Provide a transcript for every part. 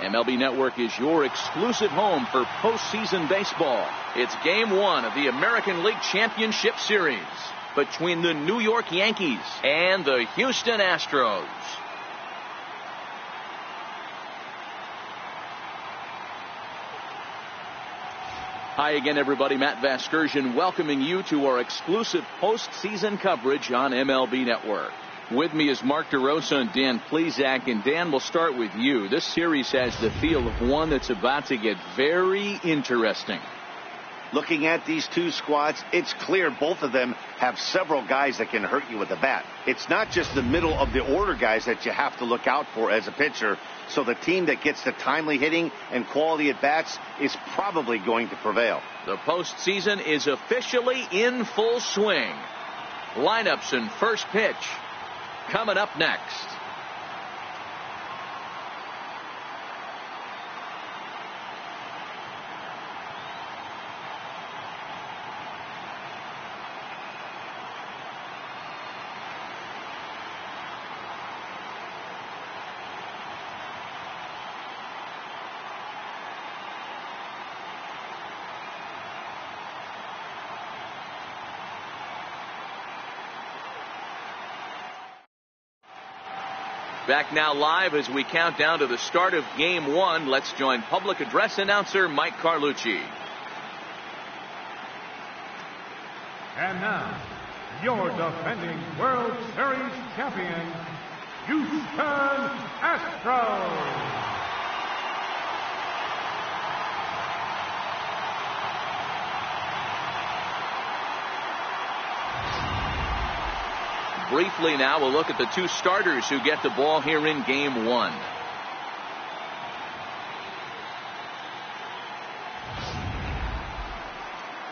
MLB Network is your exclusive home for postseason baseball. It's Game 1 of the American League Championship Series between the New York Yankees and the Houston Astros. Hi again, everybody. Matt Vasgersian welcoming you to our exclusive postseason coverage on MLB Network. With me is Mark DeRosa and Dan Plesac. And Dan, we'll start with you. This series has the feel of one that's about to get very interesting. Looking at these two squads, it's clear both of them have several guys that can hurt you with a bat. It's not just the middle of the order guys that you have to look out for as a pitcher. So the team that gets the timely hitting and quality at bats is probably going to prevail. The postseason is officially in full swing. Lineups and first pitch coming up next. Back now live as we count down to the start of Game 1. Let's join public address announcer Mike Carlucci. And now, your defending World Series champion, Houston Astros. Briefly now, we'll look at the two starters who get the ball here in Game 1.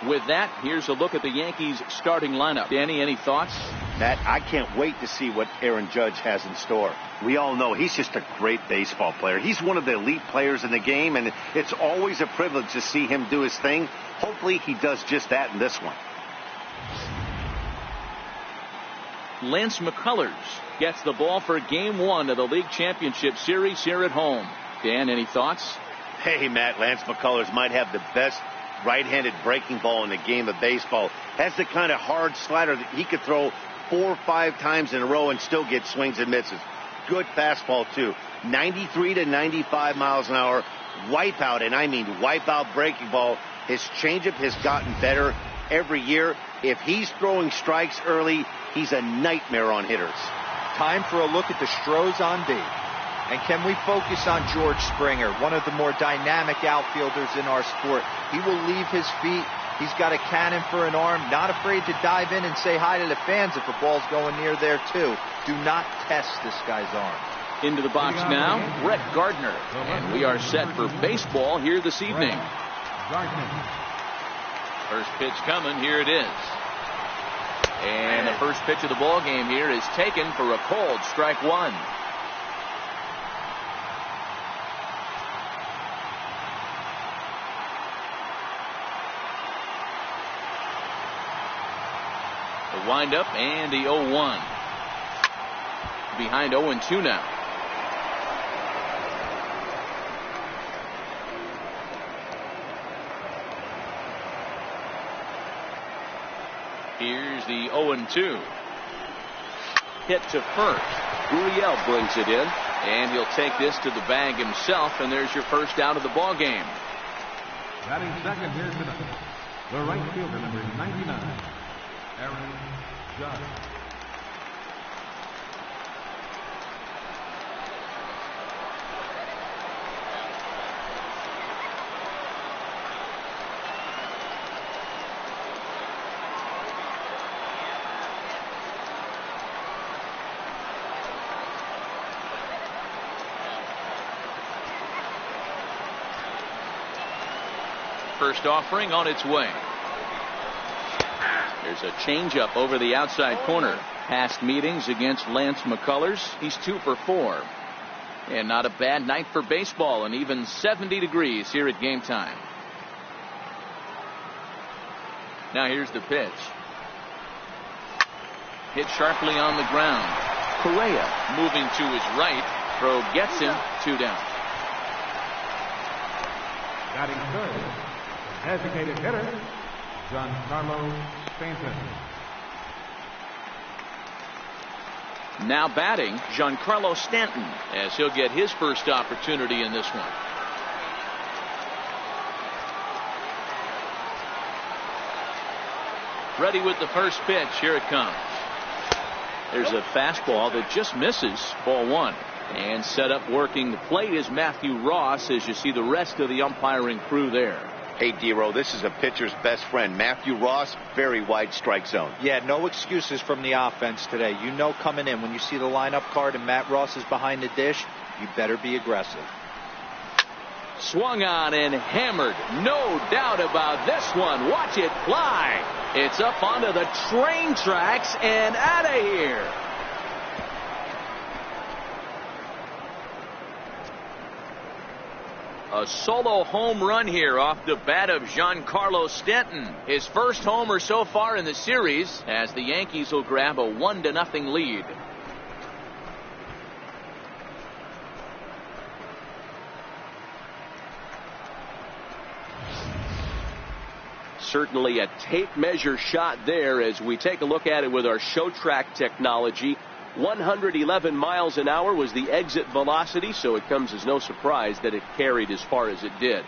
With that, here's a look at the Yankees starting lineup. Danny, any thoughts? Matt, I can't wait to see what Aaron Judge has in store. We all know he's just a great baseball player. He's one of the elite players in the game, and it's always a privilege to see him do his thing. Hopefully he does just that in this one. Lance McCullers gets the ball for Game 1 of the League Championship Series here at home. Dan, any thoughts? Hey, Matt, Lance McCullers might have the best right-handed breaking ball in the game of baseball. Has the kind of hard slider that he could throw 4 or 5 times in a row and still get swings and misses. Good fastball, too. 93 to 95 miles an hour. Wipeout, and I mean wipeout breaking ball. His changeup has gotten better every year. If he's throwing strikes early, he's a nightmare on hitters. Time for a look at the Stros on D. And can we focus on George Springer, one of the more dynamic outfielders in our sport? He will leave his feet. He's got a cannon for an arm, not afraid to dive in and say hi to the fans if a ball's going near there, too. Do not test this guy's arm. Into the box now, Brett Gardner. And we are set for baseball here this evening. First pitch coming, here it is. And the first pitch of the ball game here is taken for a cold strike one. The windup and the 0-1. Behind 0-2 now. Here's the 0-2. Hit to first. Gurriel brings it in, and he'll take this to the bag himself, and there's your first out of the ball game. Batting second here tonight, the right fielder, number 99, Aaron Judge. First offering on its way. There's a changeup over the outside corner. Past meetings against Lance McCullers, he's 2 for 4. And not a bad night for baseball, and even 70 degrees here at game time. Now here's the pitch. Hit sharply on the ground. Correa moving to his right. Throw gets him. 2 down. third, designated hitter, Giancarlo Stanton. Now batting, Giancarlo Stanton, as he'll get his first opportunity in this one. Ready with the first pitch. Here it comes. There's a fastball that just misses. Ball one. And set up working the plate is Matthew Ross, as you see the rest of the umpiring crew there. Hey, D-Row, this is a pitcher's best friend. Matthew Ross, very wide strike zone. Yeah, no excuses from the offense today. You know coming in when you see the lineup card and Matt Ross is behind the dish, you better be aggressive. Swung on and hammered. No doubt about this one. Watch it fly. It's up onto the train tracks and out of here. A solo home run here off the bat of Giancarlo Stanton. His first homer so far in the series, as the Yankees will grab a 1-0 lead. Certainly a tape measure shot there as we take a look at it with our show track technology. 111 miles an hour was the exit velocity, so it comes as no surprise that it carried as far as it did.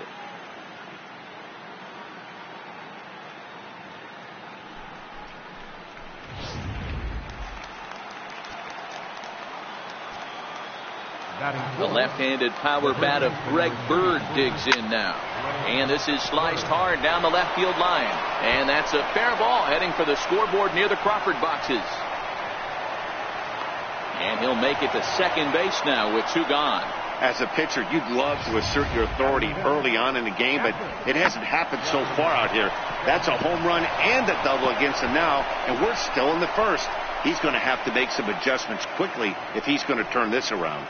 The left-handed power bat of Greg Bird digs in now. And this is sliced hard down the left field line. And that's a fair ball heading for the scoreboard near the Crawford boxes. And he'll make it to second base now with two gone. As a pitcher, you'd love to assert your authority early on in the game, but it hasn't happened so far out here. That's a home run and a double against him now, and we're still in the first. He's going to have to make some adjustments quickly if he's going to turn this around.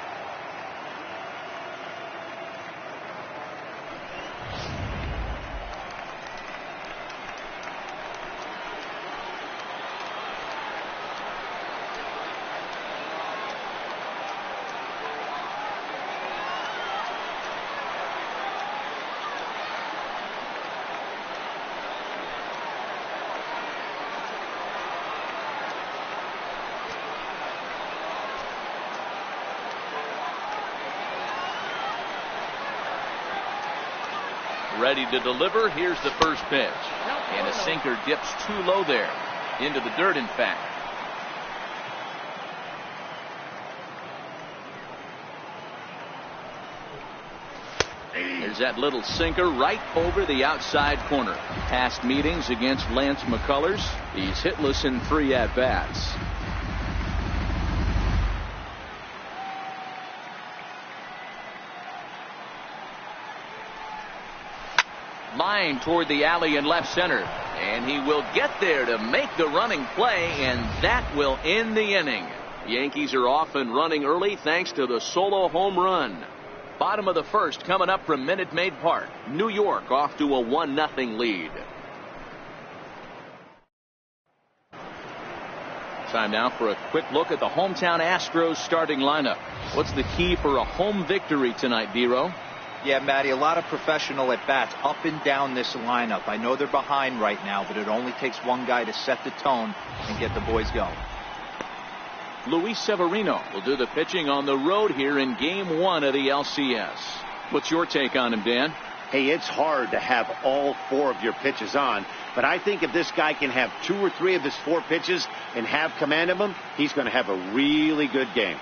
Ready to deliver. Here's the first pitch. And a sinker dips too low there. Into the dirt, in fact. There's that little sinker right over the outside corner. Past meetings against Lance McCullers. He's hitless in 3 at-bats. Line toward the alley in left center. And he will get there to make the running play, and that will end the inning. Yankees are off and running early thanks to the solo home run. Bottom of the first coming up from Minute Maid Park. New York off to a 1-0 lead. Time now for a quick look at the hometown Astros starting lineup. What's the key for a home victory tonight, D-Row? Yeah, Matty, a lot of professional at-bats up and down this lineup. I know they're behind right now, but it only takes one guy to set the tone and get the boys going. Luis Severino will do the pitching on the road here in Game 1 of the LCS. What's your take on him, Dan? Hey, it's hard to have all 4 of your pitches on, but I think if this guy can have 2 or 3 of his 4 pitches and have command of them, he's going to have a really good game.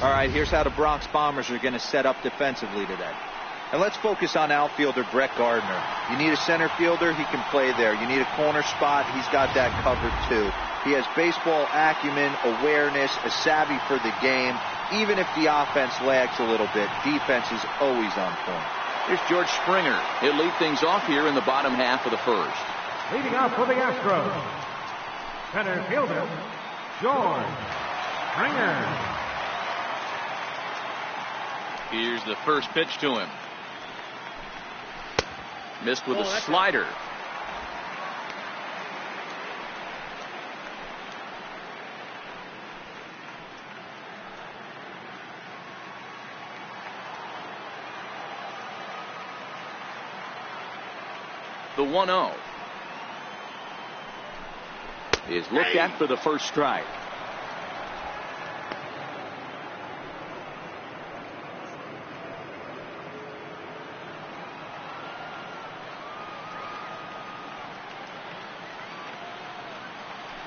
All right, here's how the Bronx Bombers are going to set up defensively today. And let's focus on outfielder Brett Gardner. You need a center fielder, he can play there. You need a corner spot, he's got that covered too. He has baseball acumen, awareness, a savvy for the game. Even if the offense lags a little bit, defense is always on point. Here's George Springer. He'll lead things off here in the bottom half of the first. Leading off for the Astros, center fielder, George Springer. Here's the first pitch to him. Missed with a slider. The 1-0 is looked at for the first strike.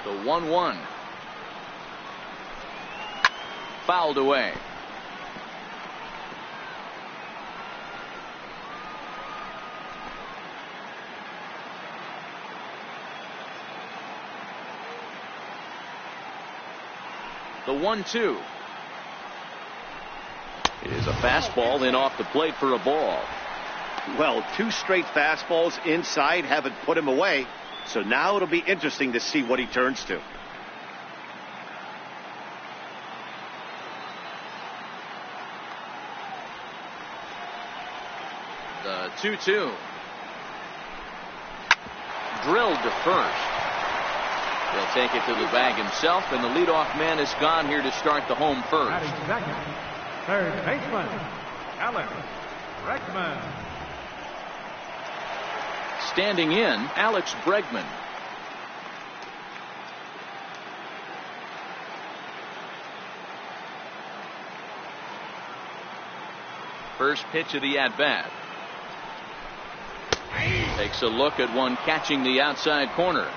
The 1-1 fouled away. The 1-2 is a fastball in off the plate for a ball. Well, 2 straight fastballs inside haven't put him away. So now it'll be interesting to see what he turns to. The 2-2 drilled to first. He'll take it to the bag himself, and the leadoff man is gone here to start the home first. Batting second, third baseman, Alex Bregman. Standing in, Alex Bregman. First pitch of the at-bat. Takes a look at one catching the outside corner.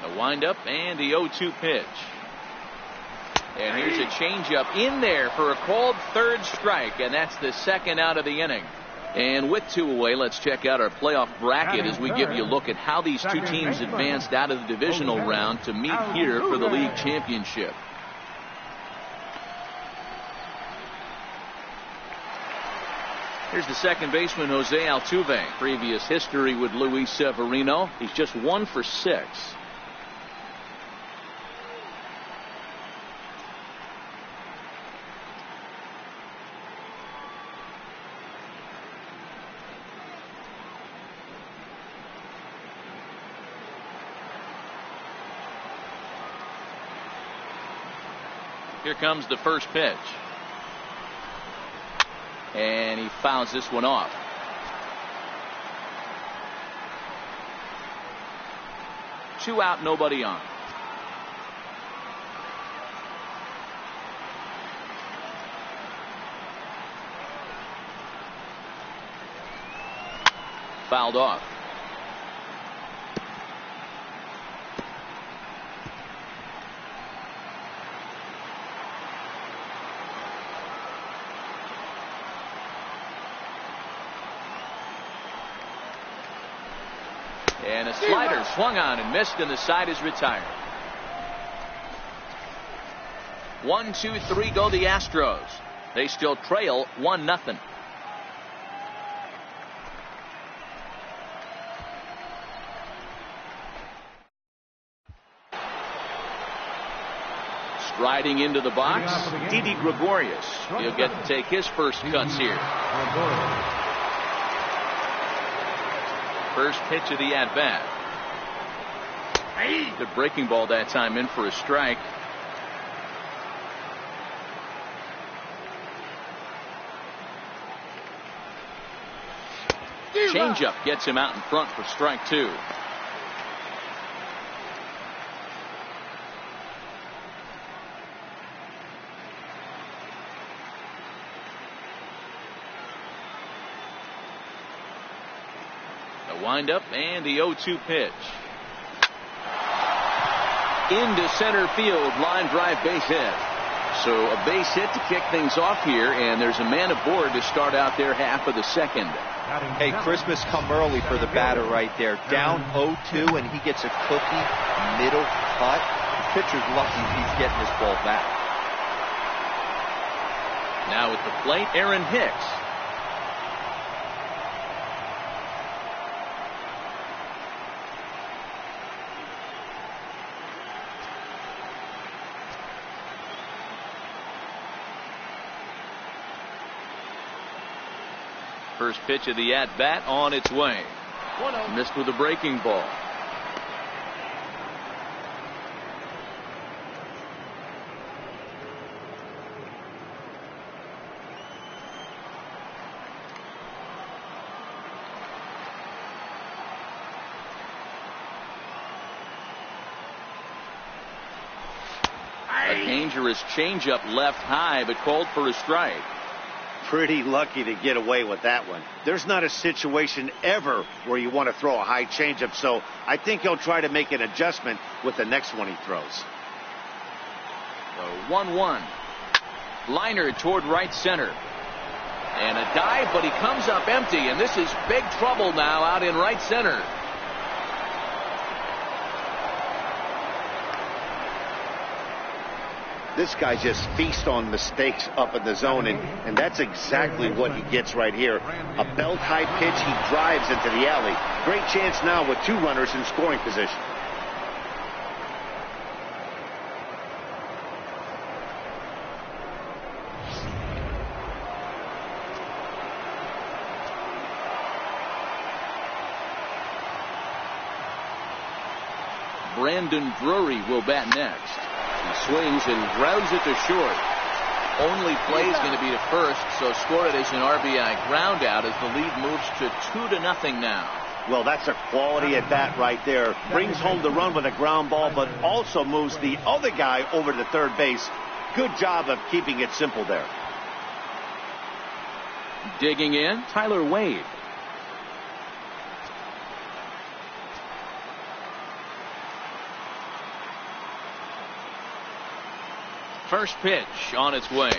The windup and the 0-2 pitch. And here's a changeup in there for a called third strike, and that's the second out of the inning. And with 2 away, let's check out our playoff bracket as we give you a look at how these 2 teams advanced out of the divisional round to meet here for the league championship. Here's the second baseman, Jose Altuve. Previous history with Luis Severino. He's just 1 for 6. Here comes the first pitch. And he fouls this one off. Two out, nobody on. Fouled off. And a slider swung on and missed, and the side is retired. 1, 2, 3 go the Astros. They still trail 1-0. Striding into the box, Didi Gregorius. He'll get to take his first cuts here. First pitch of the at-bat. Good breaking ball that time, in for a strike. Changeup gets him out in front for strike 2. Windup and the 0-2 pitch. Into center field, line drive, base hit. So a base hit to kick things off here, and there's a man aboard to start out their half of the second. Hey, Christmas come early for the batter right there. Down 0-2, and he gets a cookie middle cut. The pitcher's lucky he's getting this ball back. Now at the plate, Aaron Hicks. First pitch of the at-bat on its way. Missed with a breaking ball. A dangerous changeup left high, but called for a strike. Pretty lucky to get away with that one. There's not a situation ever where you want to throw a high changeup, so I think he'll try to make an adjustment with the next one he throws. The 1-1. Liner toward right center. And a dive, but he comes up empty, and this is big trouble now out in right center. This guy just feasts on mistakes up in the zone, and that's exactly what he gets right here. A belt-high pitch, he drives into the alley. Great chance now with 2 runners in scoring position. Brandon Drury will bat next. He swings and grounds it to short. Only play is going to be to first, so score it as an RBI ground out as the lead moves to 2-0 now. Well, that's a quality at bat right there. Brings home the run with a ground ball, but also moves the other guy over to third base. Good job of keeping it simple there. Digging in, Tyler Wade. First pitch on its way.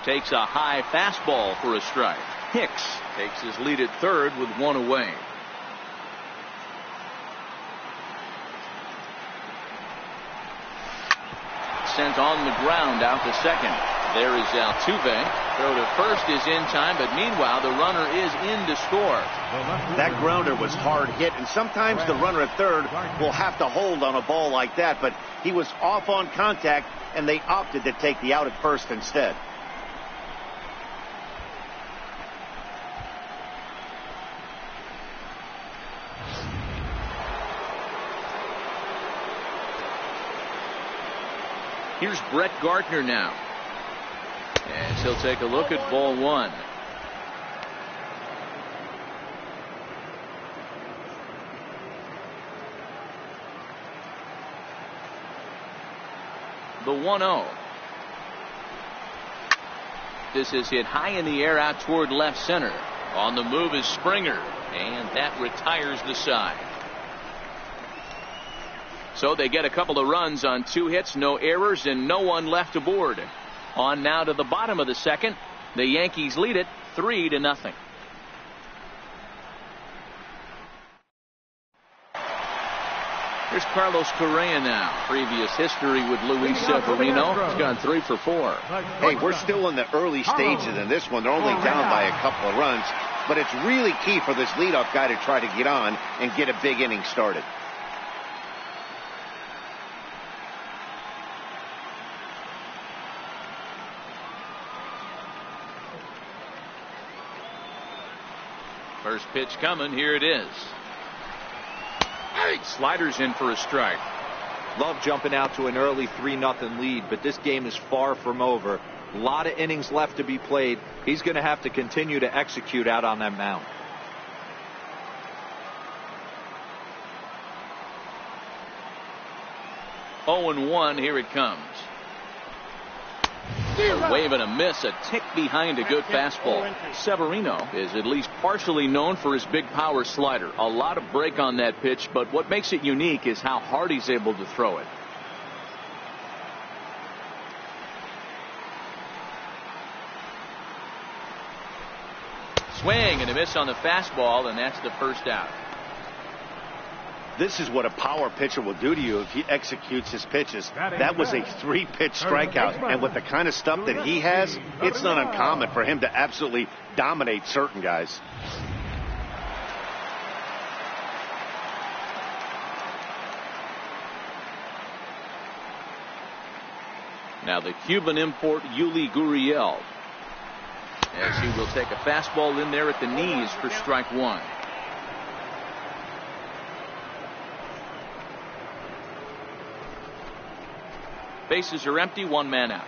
Takes a high fastball for a strike. Hicks takes his lead at third with 1 away. Sent on the ground out to second. There is Altuve. Throw to first is in time, but meanwhile the runner is in to score. That grounder was hard hit, and sometimes the runner at third will have to hold on a ball like that, but he was off on contact, and they opted to take the out at first instead. Here's Brett Gardner now. As he'll take a look at ball 1. The 1-0. This is hit high in the air out toward left center. On the move is Springer, and that retires the side. So they get a couple of runs on 2 hits, no errors, and no one left aboard. On now to the bottom of the second. The Yankees lead it 3-0. Here's Carlos Correa now. Previous history with Luis Severino. He's gone 3 for 4. Hey, we're still in the early stages in this one. They're only down by a couple of runs, but it's really key for this leadoff guy to try to get on and get a big inning started. First pitch coming. Here it is. Sliders in for a strike. Love jumping out to an early 3-0 lead, but this game is far from over. A lot of innings left to be played. He's going to have to continue to execute out on that mound. Oh and 1. Here it comes. A wave and a miss, a tick behind a good fastball. Severino is at least partially known for his big power slider. A lot of break on that pitch, but what makes it unique is how hard he's able to throw it. Swing and a miss on the fastball, and that's the first out. This is what a power pitcher will do to you if he executes his pitches. That was a 3-pitch strikeout, and with the kind of stuff that he has, it's not uncommon for him to absolutely dominate certain guys. Now the Cuban import Yuli Gurriel. as he will take a fastball in there at the knees for strike one. Bases are empty, one man out.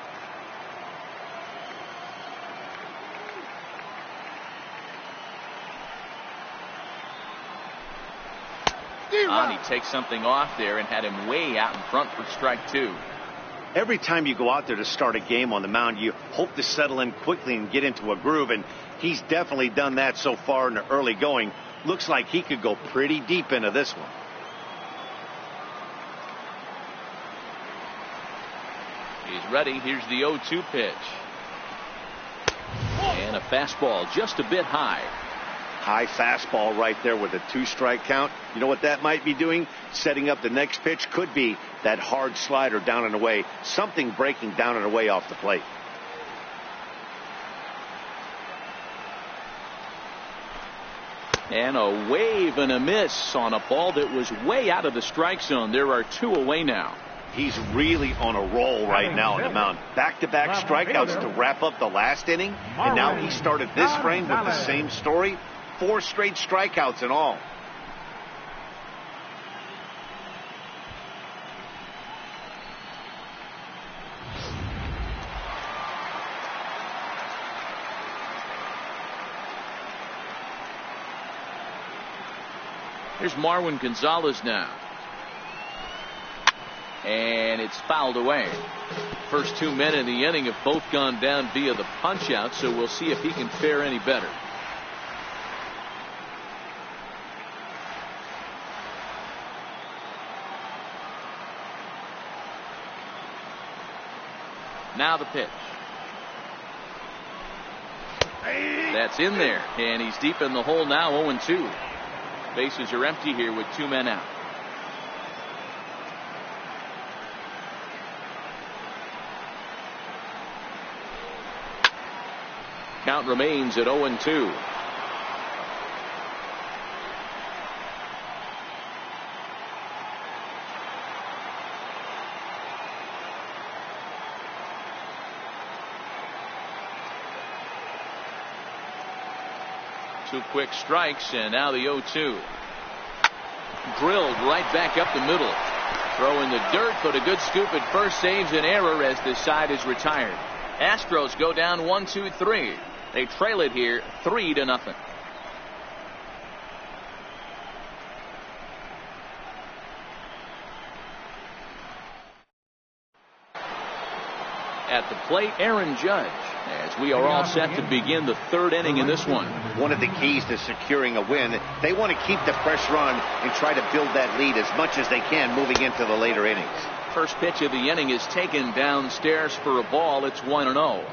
He takes something off there and had him way out in front for strike two. Every time you go out there to start a game on the mound, you hope to settle in quickly and get into a groove, and he's definitely done that so far in the early going. Looks like he could go pretty deep into this one. He's ready. Here's the 0-2 pitch. And a fastball just a bit high. High fastball right there with a 2-strike count. You know what that might be doing? Setting up the next pitch. Could be that hard slider down and away. Something breaking down and away off the plate. And a wave and a miss on a ball that was way out of the strike zone. There are 2 away now. He's really on a roll right now on the mound. Back-to-back strikeouts to wrap up the last inning. And now he started this frame with the same story. 4 straight strikeouts in all. Here's Marwin Gonzalez now. And it's fouled away. First 2 men in the inning have both gone down via the punch out, so we'll see if he can fare any better. Now the pitch. That's in there, and he's deep in the hole now. 0-2. Bases are empty here with 2 men out. Count remains at 0-2. Two quick strikes, and now the 0-2. Drilled right back up the middle. Throw in the dirt, but a good scoop at first saves an error as this side is retired. Astros go down 1-2-3. They trail it here 3-0. At the plate, Aaron Judge, as we are all set to begin the 3rd inning in this one. One of the keys to securing a win, they want to keep the pressure on and try to build that lead as much as they can moving into the later innings. First pitch of the inning is taken downstairs for a ball. It's 1-0.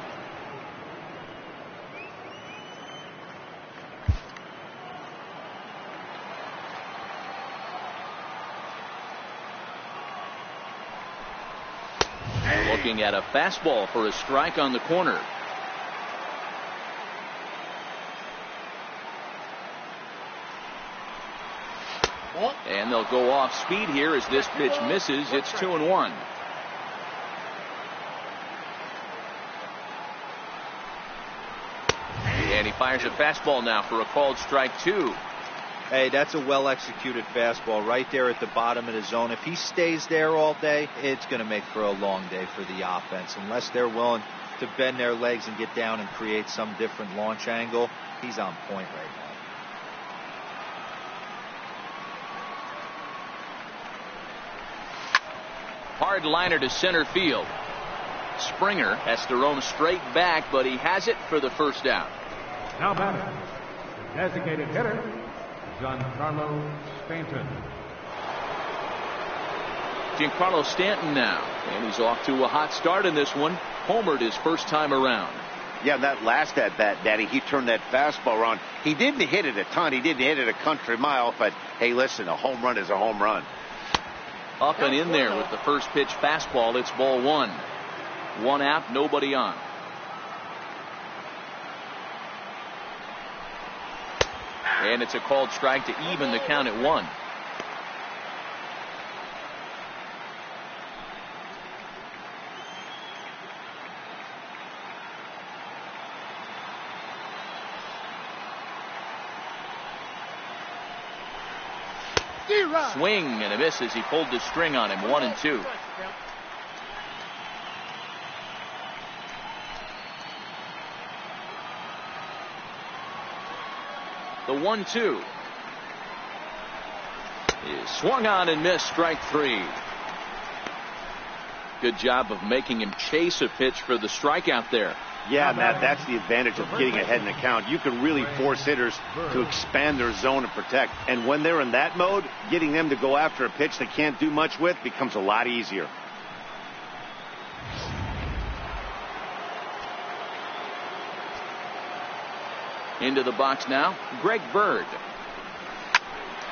Looking at a fastball for a strike on the corner. And they'll go off speed here as this pitch misses. It's 2-1. And he fires a fastball now for a called strike 2. Hey, that's a well-executed fastball right there at the bottom of the zone. If he stays there all day, it's going to make for a long day for the offense. Unless they're willing to bend their legs and get down and create some different launch angle, he's on point right now. Hard liner to center field. Springer has to roam straight back, but he has it for the first out. Now batting, the designated hitter, Giancarlo Stanton. Giancarlo Stanton now, and he's off to a hot start in this one. Homered his first time around. Yeah, that last at bat, Daddy, he turned that fastball around. He didn't hit it a ton. He didn't hit it a country mile, but hey, listen, a home run is a home run. Up and in there with the first pitch fastball. It's ball 1. 1 out, nobody on. And it's a called strike to even the count at 1. Swing and a miss as he pulled the string on him. 1-2. The 1-2 is swung on and missed. Strike 3. Good job of making him chase a pitch for the strikeout there. Yeah, Matt, that's the advantage of getting ahead in the count. You can really force hitters to expand their zone and protect. And when they're in that mode, getting them to go after a pitch they can't do much with becomes a lot easier. Into the box now, Greg Bird.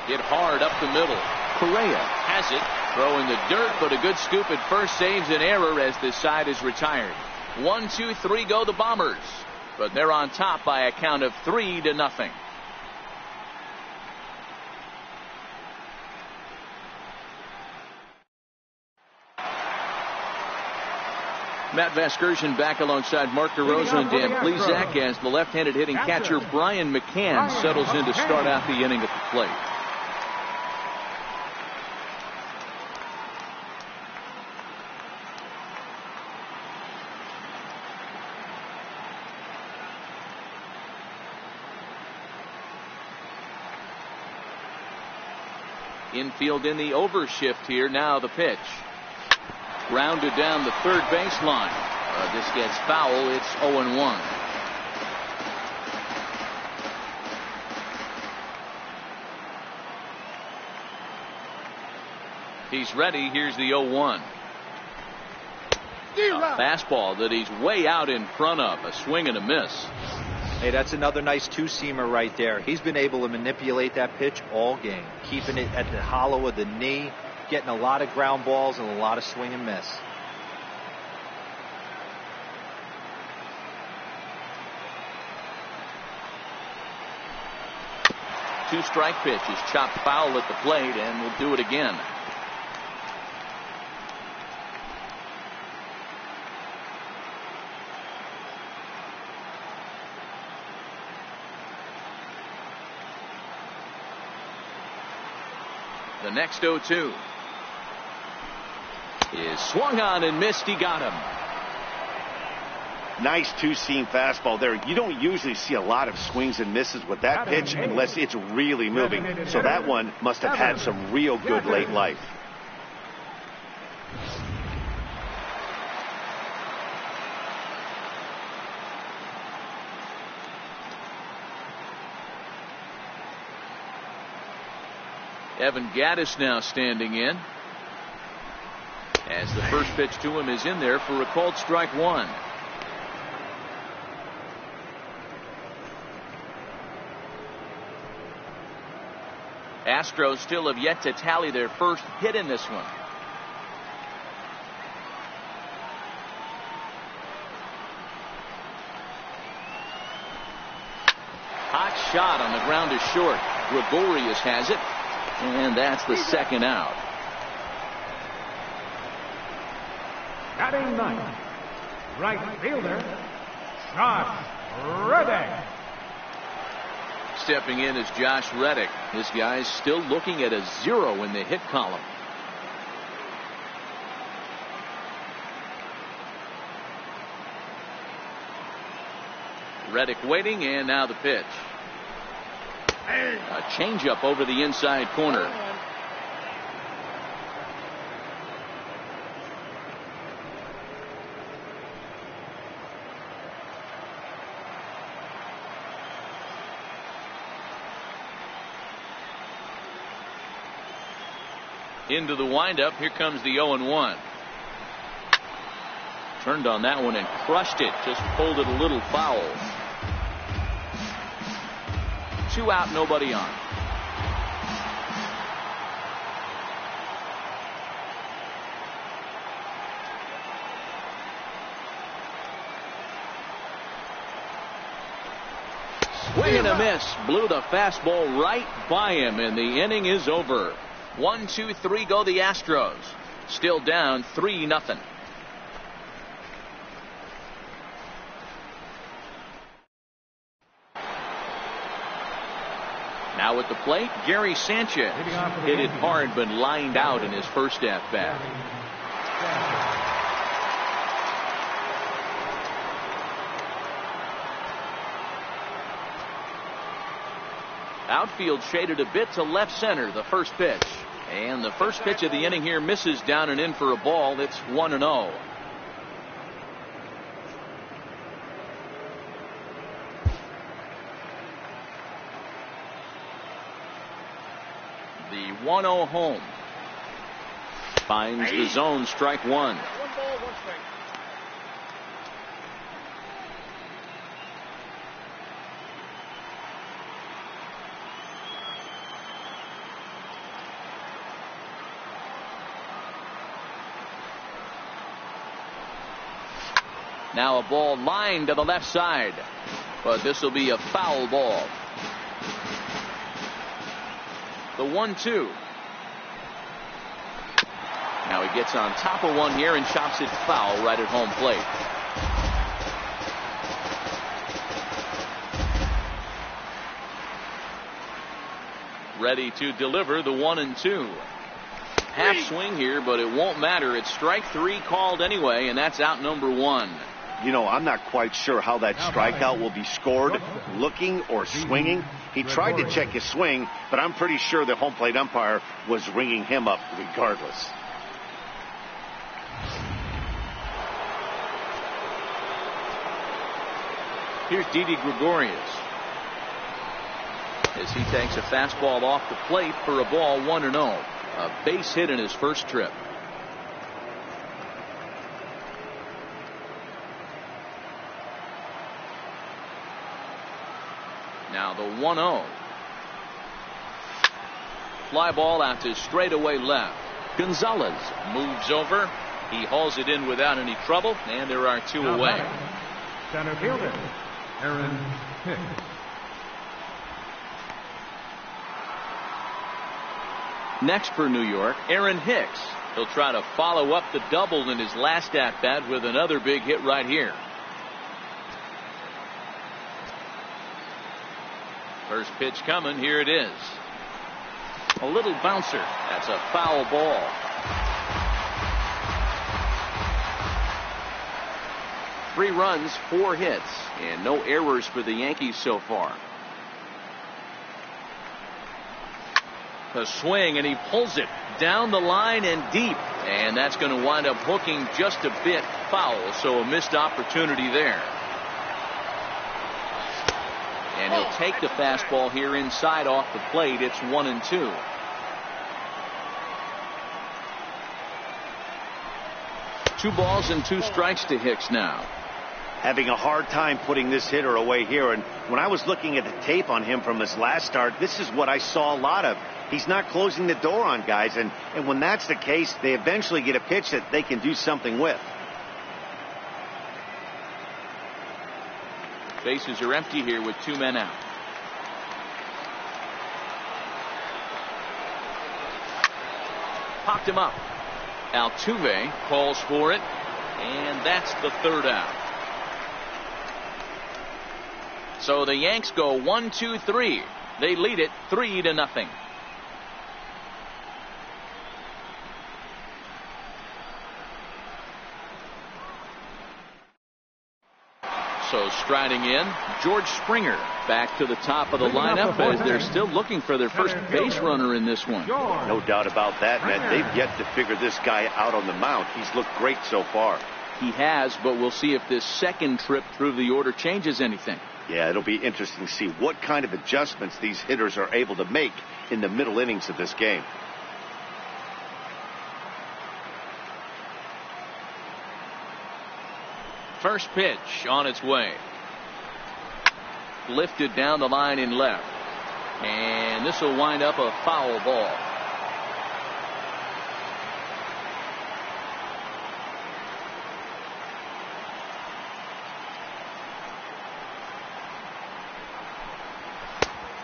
Hit hard up the middle. Correa has it. Throw in the dirt, but a good scoop at first saves an error as this side is retired. 1, 2, 3 go the Bombers, but they're on top by a count of 3-0. Matt Vasgersian back alongside Mark DeRosa and Dan Plesac as the left-handed hitting catcher Brian McCann settles in to start out the inning at the plate. Infield in the overshift here. Now the pitch. Rounded down the third baseline. This gets foul. It's 0-1. He's ready. Here's the 0-1. A fastball that he's way out in front of. A swing and a miss. Hey, that's another nice two-seamer right there. He's been able to manipulate that pitch all game, keeping it at the hollow of the knee, getting a lot of ground balls and a lot of swing and miss. Two-strike pitch is chopped foul at the plate, and we'll do it again. The next 0-2 is swung on and missed. He got him. Nice two-seam fastball there. You don't usually see a lot of swings and misses with that pitch unless it's really moving. So that one must have had some real good late life. Evan Gattis now standing in as the first pitch to him is in there for a called strike 1. Astros still have yet to tally their first hit in this one. Hot shot on the ground is short. Gregorius has it. And that's the second out. Batting ninth, right fielder, Josh Reddick. Stepping in is Josh Reddick. This guy's still looking at a 0 in the hit column. Reddick waiting, and now the pitch. A changeup over the inside corner. Into the windup. Here comes the 0-1. Turned on that one and crushed it. Just pulled it a little foul. 2 out, nobody on. Swing and a miss. Blew the fastball right by him, and the inning is over. 1, 2, 3 go the Astros. Still down 3-0. Now at the plate, Gary Sanchez. Hit it hard but lined out in his first at-bat. Outfield shaded a bit to left center, the first pitch. And the first pitch of the inning here misses down and in for a ball. It's 1-0. The 1-0 home. Finds the zone, strike one. 1 ball, 1 strike. Now a ball lined to the left side, but this will be a foul ball. The 1-2. Now he gets on top of one here and chops it foul right at home plate. Ready to deliver the 1-2. Half swing here, but it won't matter. It's strike three called anyway, and that's out number one. You know, I'm not quite sure how that strikeout will be scored, looking or swinging. He tried to check his swing, but I'm pretty sure the home plate umpire was ringing him up regardless. Here's Didi Gregorius as he takes a fastball off the plate for a ball, 1-0. A base hit in his first trip. Now the 1-0. Fly ball out to straightaway left. Gonzalez moves over. He hauls it in without any trouble, and there are two away. Center fielder, Aaron Hicks. Next for New York, Aaron Hicks. He'll try to follow up the double in his last at-bat with another big hit right here. First pitch coming. Here it is. A little bouncer. That's a foul ball. Three runs, 4 hits, and no errors for the Yankees so far. A swing, and he pulls it down the line and deep, and that's going to wind up hooking just a bit foul, so a missed opportunity there. And he'll take the fastball here inside off the plate. It's 1-2. Two balls and 2 strikes to Hicks now. Having a hard time putting this hitter away here, and when I was looking at the tape on him from his last start, this is what I saw a lot of. He's not closing the door on guys, and when that's the case, they eventually get a pitch that they can do something with. Bases are empty here with 2 men out. Popped him up. Altuve calls for it, and that's the 3rd out. So the Yanks go 1-2-3. They lead it 3-0. So striding in, George Springer back to the top of the lineup as they're still looking for their first base runner in this one. No doubt about that, man. They've yet to figure this guy out on the mound. He's looked great so far. He has, but we'll see if this second trip through the order changes anything. Yeah, it'll be interesting to see what kind of adjustments these hitters are able to make in the middle innings of this game. First pitch on its way. Lifted down the line in left. And this will wind up a foul ball.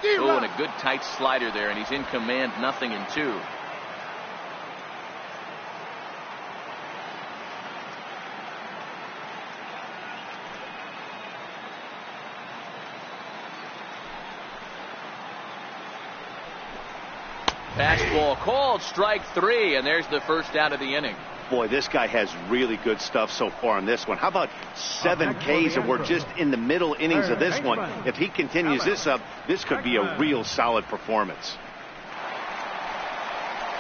Oh, and a good tight slider there, and he's in command, 0-2. Fastball called, strike 3, and there's the first out of the inning. Boy, this guy has really good stuff so far on this one. How about 7 Ks, and we're just in the middle innings of this one. If he continues this up, this could be a real solid performance.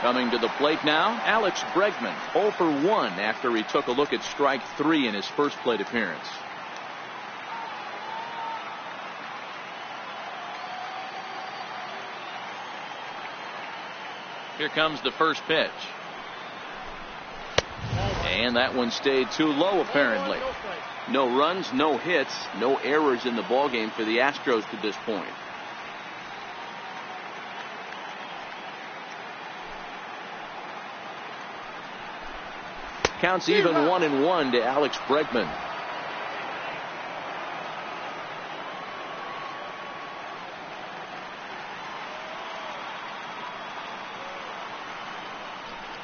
Coming to the plate now, Alex Bregman, 0 for 1 after he took a look at strike 3 in his first plate appearance. Here comes the first pitch. And that one stayed too low, apparently. No runs, no hits, no errors in the ballgame for the Astros to this point. Counts even 1-1 to Alex Bregman.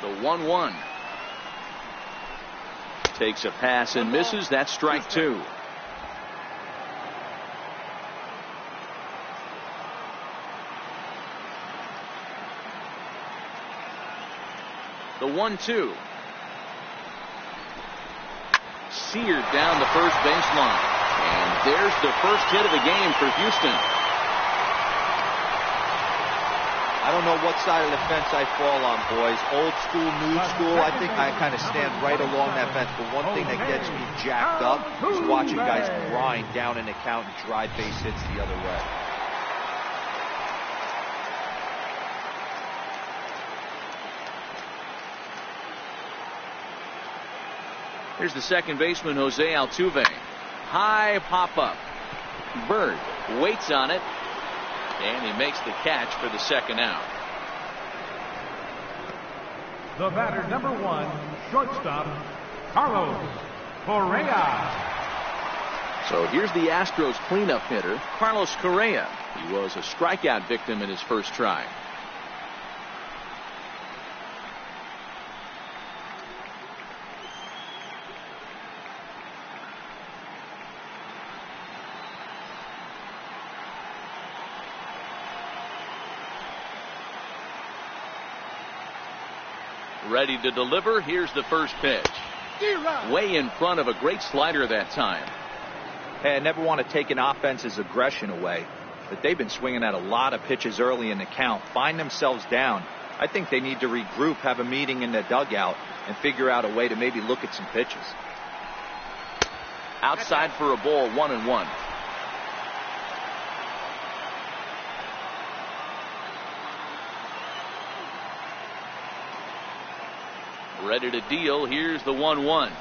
The 1-1. Takes a pass and misses. That's strike 2. The 1-2. Seared down the first baseline. And there's the first hit of the game for Houston. I don't know what side of the fence I fall on, boys. Old school, new school. I think I kind of stand right along that fence. But one thing that gets me jacked up is watching guys grind down an account and drive base hits the other way. Here's the second baseman, Jose Altuve. High pop-up. Bird waits on it. And he makes the catch for the second out. The batter, number 1, shortstop, Carlos Correa. So here's the Astros cleanup hitter, Carlos Correa. He was a strikeout victim in his first try. Ready to deliver. Here's the first pitch. Way in front of a great slider that time. Hey, I never want to take an offense's aggression away, but they've been swinging at a lot of pitches early in the count. Find themselves down. I think they need to regroup, have a meeting in the dugout, and figure out a way to maybe look at some pitches. Outside for a ball, 1-1. Ready to deal. Here's the 1-1.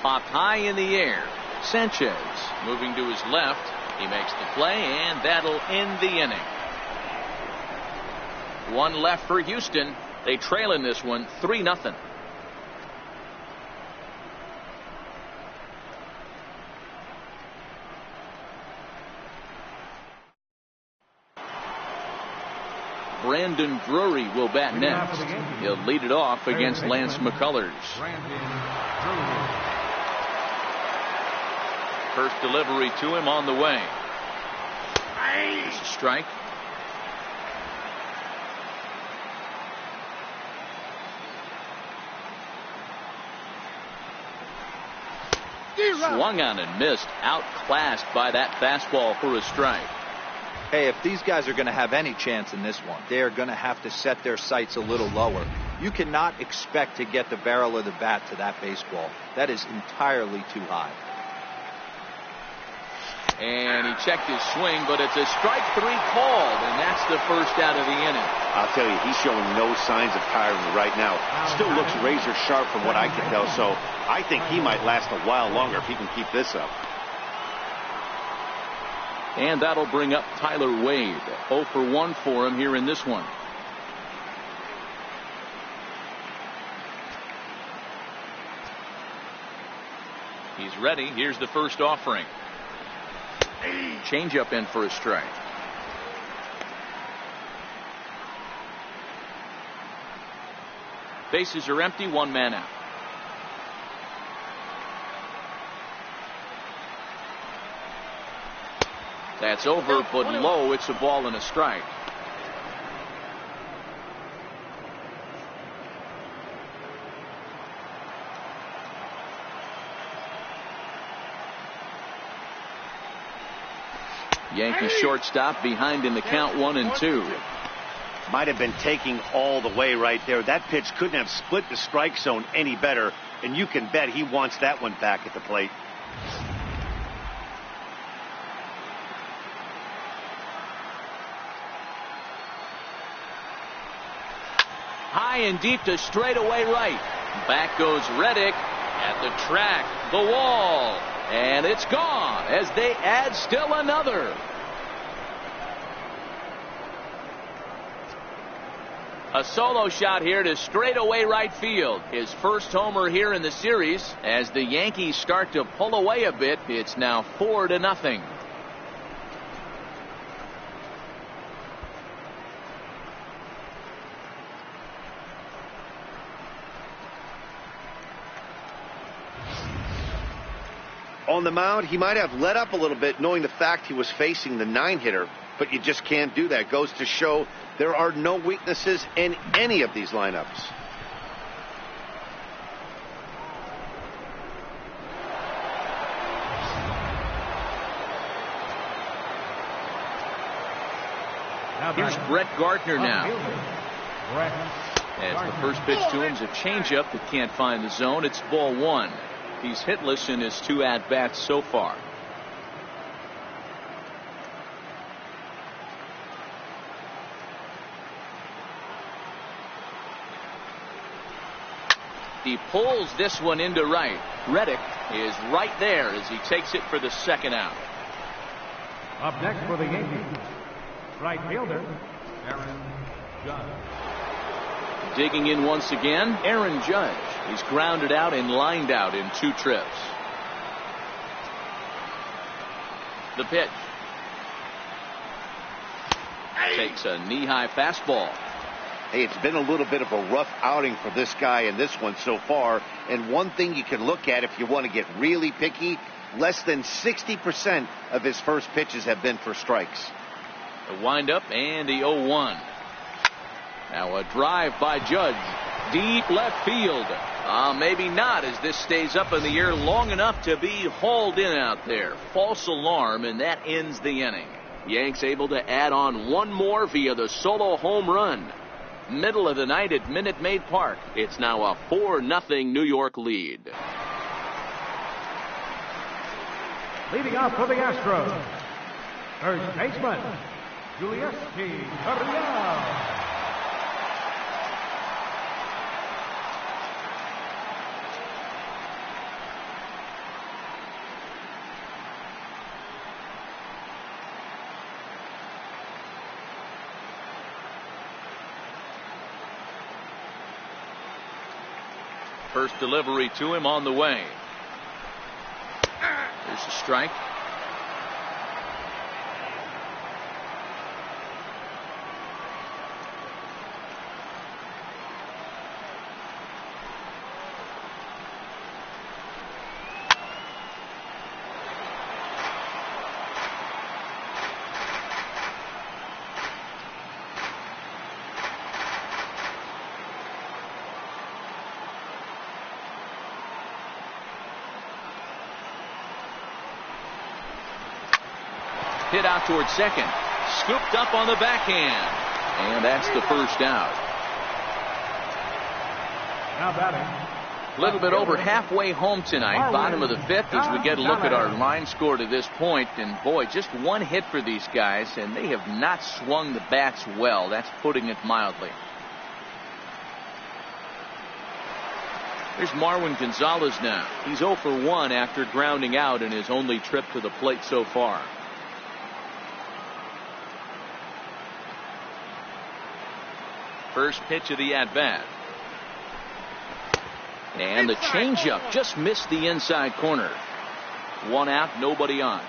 Popped high in the air. Sanchez moving to his left. He makes the play, and that'll end the inning. One left for Houston. They trail in this one 3-0. Brandon Drury will bat next. He'll lead it off against Lance McCullers. First delivery to him on the way. Nice strike. Swung on and missed. Outclassed by that fastball for a strike. Hey, if these guys are going to have any chance in this one, they are going to have to set their sights a little lower. You cannot expect to get the barrel of the bat to that baseball. That is entirely too high. And he checked his swing, but it's a strike 3 called, and that's the first out of the inning. I'll tell you, he's showing no signs of tiring right now. Still looks razor sharp from what I can tell, so I think he might last a while longer if he can keep this up. And that'll bring up Tyler Wade. 0 for 1 for him here in this one. He's ready. Here's the first offering. Changeup in for a strike. Bases are empty. 1 man out. That's over, but low. It's a ball and a strike. Yankee shortstop behind in the count 1-2. Might have been taking all the way right there. That pitch couldn't have split the strike zone any better, and you can bet he wants that one back at the plate. High and deep to straightaway right. Back goes Reddick at the track, the wall, and it's gone as they add still another. A solo shot here to straightaway right field. His first homer here in the series. As the Yankees start to pull away a bit, it's now 4-0. On the mound, he might have let up a little bit knowing the fact he was facing the 9-hitter, but you just can't do that. Goes to show there are no weaknesses in any of these lineups. Here's Brett Gardner now. As the first pitch to him is a changeup that can't find the zone. It's ball 1. He's hitless in his 2 at-bats so far. He pulls this one into right. Reddick is right there as he takes it for the second out. Up next for the Yankees, right fielder, Aaron Judge. Digging in once again, Aaron Judge. He's grounded out and lined out in 2 trips. The pitch. Takes a knee-high fastball. Hey, it's been a little bit of a rough outing for this guy in this one so far. And one thing you can look at if you want to get really picky, less than 60% of his first pitches have been for strikes. The windup and the 0-1. Now a drive by Judge. Deep left field. Maybe not, as this stays up in the air long enough to be hauled in out there. False alarm, and that ends the inning. Yanks able to add on one more via the solo home run. Middle of the night at Minute Maid Park. It's now a 4-0 New York lead. Leading off for the Astros, first baseman, Julius Gurriel. First delivery to him on the way. There's a strike. Hit out towards second. Scooped up on the backhand. And that's the first out. Now batting. A little bit over halfway home tonight. Bottom of the 5th as we get a look at our line score to this point. And boy, just one hit for these guys, and they have not swung the bats well. That's putting it mildly. Here's Marwin Gonzalez now. He's 0 for 1 after grounding out in his only trip to the plate so far. First pitch of the at-bat. And the changeup just missed the inside corner. 1 out, nobody on.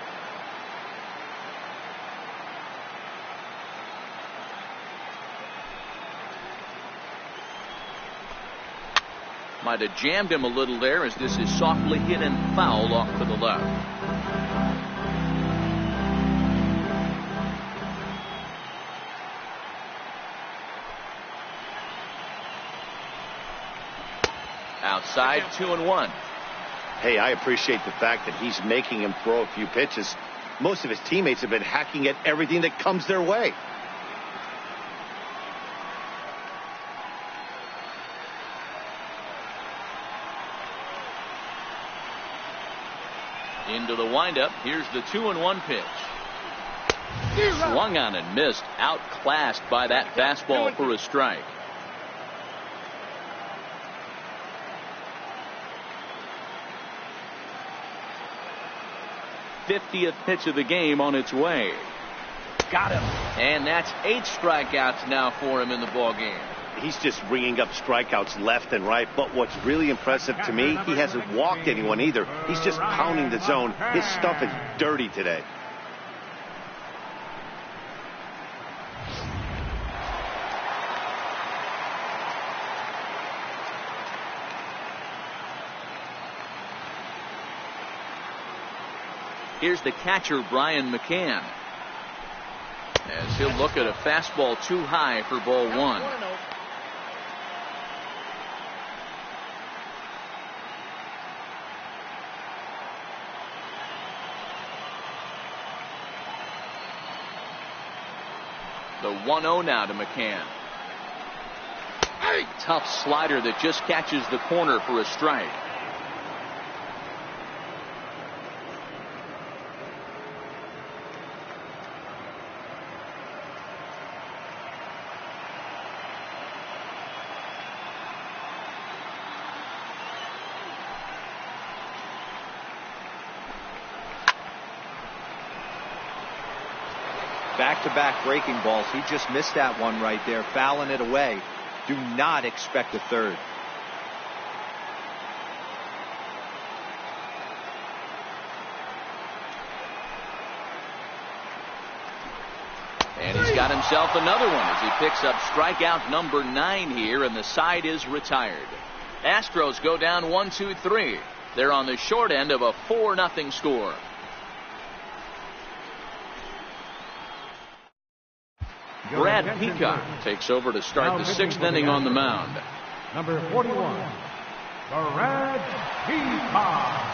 Might have jammed him a little there as this is softly hit and foul off to the left. Outside, 2-1. Hey, I appreciate the fact that he's making him throw a few pitches. Most of his teammates have been hacking at everything that comes their way. Into the windup. Here's the 2-1 pitch. Swung on and missed. Outclassed by that fastball for a strike. '50th pitch of the game on its way. Got him. And that's 8 strikeouts now for him in the ball game. He's just ringing up strikeouts left and right. But what's really impressive to me, he hasn't walked anyone either. He's just pounding the zone. His stuff is dirty today. Here's the catcher, Brian McCann, as he'll look at a fastball too high for ball 1. The 1-0 now to McCann. Tough slider that just catches the corner for a strike. Back-to-back breaking balls. He just missed that one right there, fouling it away. Do not expect a third. And he's got himself another one as he picks up strikeout number 9 here, and the side is retired. Astros go down 1-2-3. They're on the short end of a 4-0 score. Brad Peacock takes over to start the 6th inning on the mound. Number 41, Brad Peacock.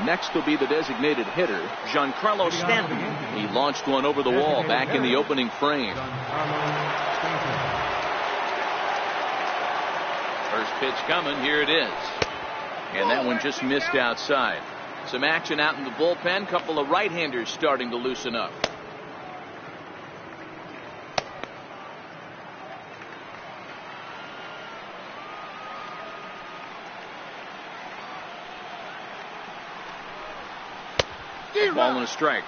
Next will be the designated hitter, Giancarlo Stanton. He launched one over the wall back in the opening frame. First pitch coming. Here it is. And that one just missed outside. Some action out in the bullpen. Couple of right-handers starting to loosen up. Ball and a strike.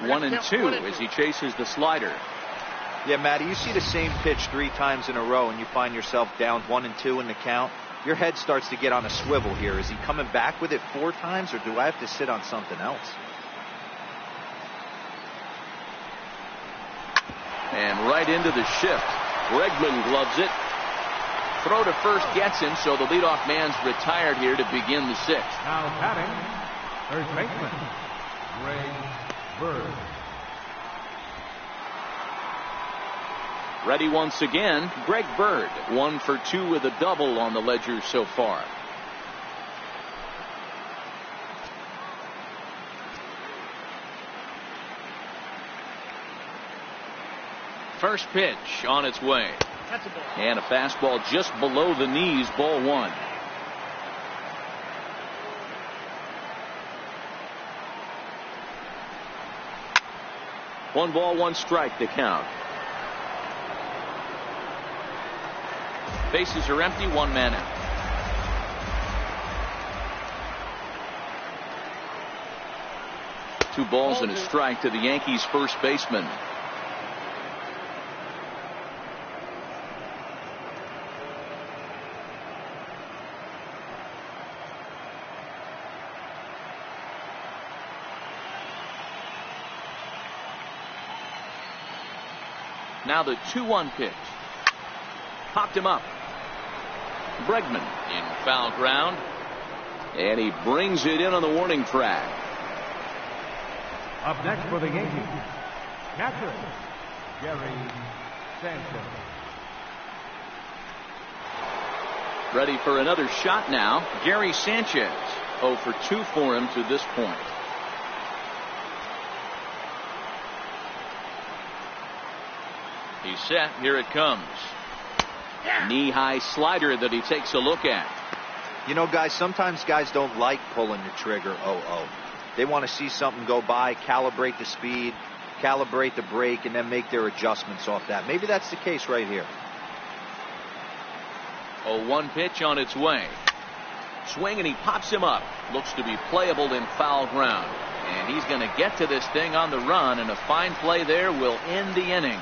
One and two as he chases the slider. Yeah, Matty, you see the same pitch 3 times in a row and you find yourself down 1-2 in the count. Your head starts to get on a swivel here. Is he coming back with it 4 times, or do I have to sit on something else? And right into the shift. Bregman gloves it. Throw to first gets him, so the leadoff man's retired here to begin the 6th. Now batting, third baseman, Greg Bird. Ready once again, Greg Bird. 1 for 2 with a double on the ledger so far. First pitch on its way. And a fastball just below the knees, ball 1. One ball, 1 strike to count. Bases are empty, 1 man out. Two balls and a strike to the Yankees' first baseman. Now the 2-1 pitch. Popped him up. Bregman in foul ground. And he brings it in on the warning track. Up next for the Yankees, catcher, Gary Sanchez. Ready for another shot now. Gary Sanchez, 0 for 2 for him to this point. He's set. Here it comes. Knee-high slider that he takes a look at. You know, guys, sometimes guys don't like pulling the trigger 0-0. They want to see something go by, calibrate the speed, calibrate the brake, and then make their adjustments off that. Maybe that's the case right here. 0-1 pitch on its way. Swing, and he pops him up. Looks to be playable in foul ground. And he's going to get to this thing on the run, and a fine play there will end the inning.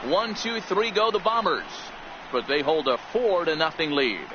1, 2, 3 go the Bombers, but they hold a 4-0 lead.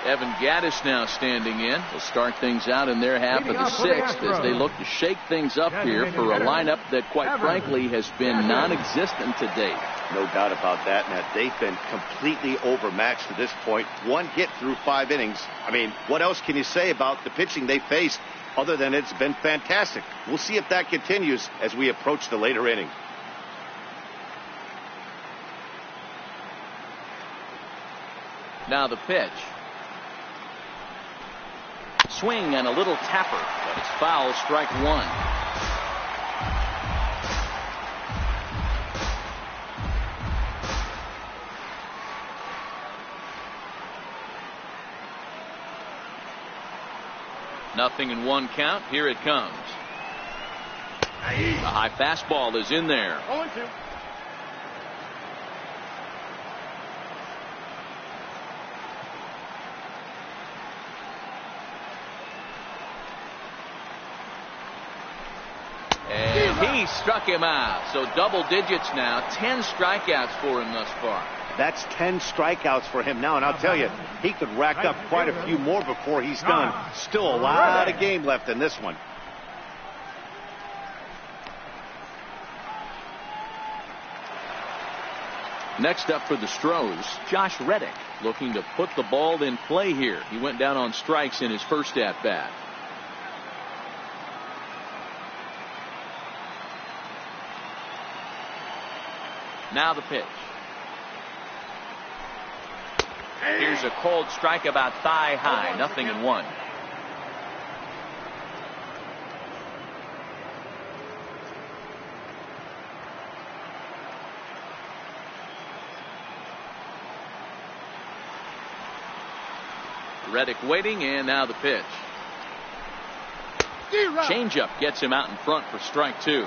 Evan Gaddis now standing in to start things out in their half of the sixth as they look to shake things up here for a lineup that, quite frankly, has been non-existent to date. No doubt about that, Matt. They've been completely overmatched to this point. 1 hit through 5 innings. I mean, what else can you say about the pitching they faced other than it's been fantastic? We'll see if that continues as we approach the later innings. Now the pitch. Swing and a little tapper, but it's foul, strike 1. Nothing in 1 count. Here it comes. The high fastball is in there. 0-2. And he struck him out. So double digits now. 10 strikeouts for him thus far. That's 10 strikeouts for him now, and I'll tell you, he could rack up quite a few more before he's done. Still a lot of game left in this one. Next up for the Astros, Josh Reddick, looking to put the ball in play here. He went down on strikes in his first at-bat. Now the pitch. Here's a cold strike about thigh high. 0-1. Reddick waiting, and now the pitch. Changeup gets him out in front for strike 2.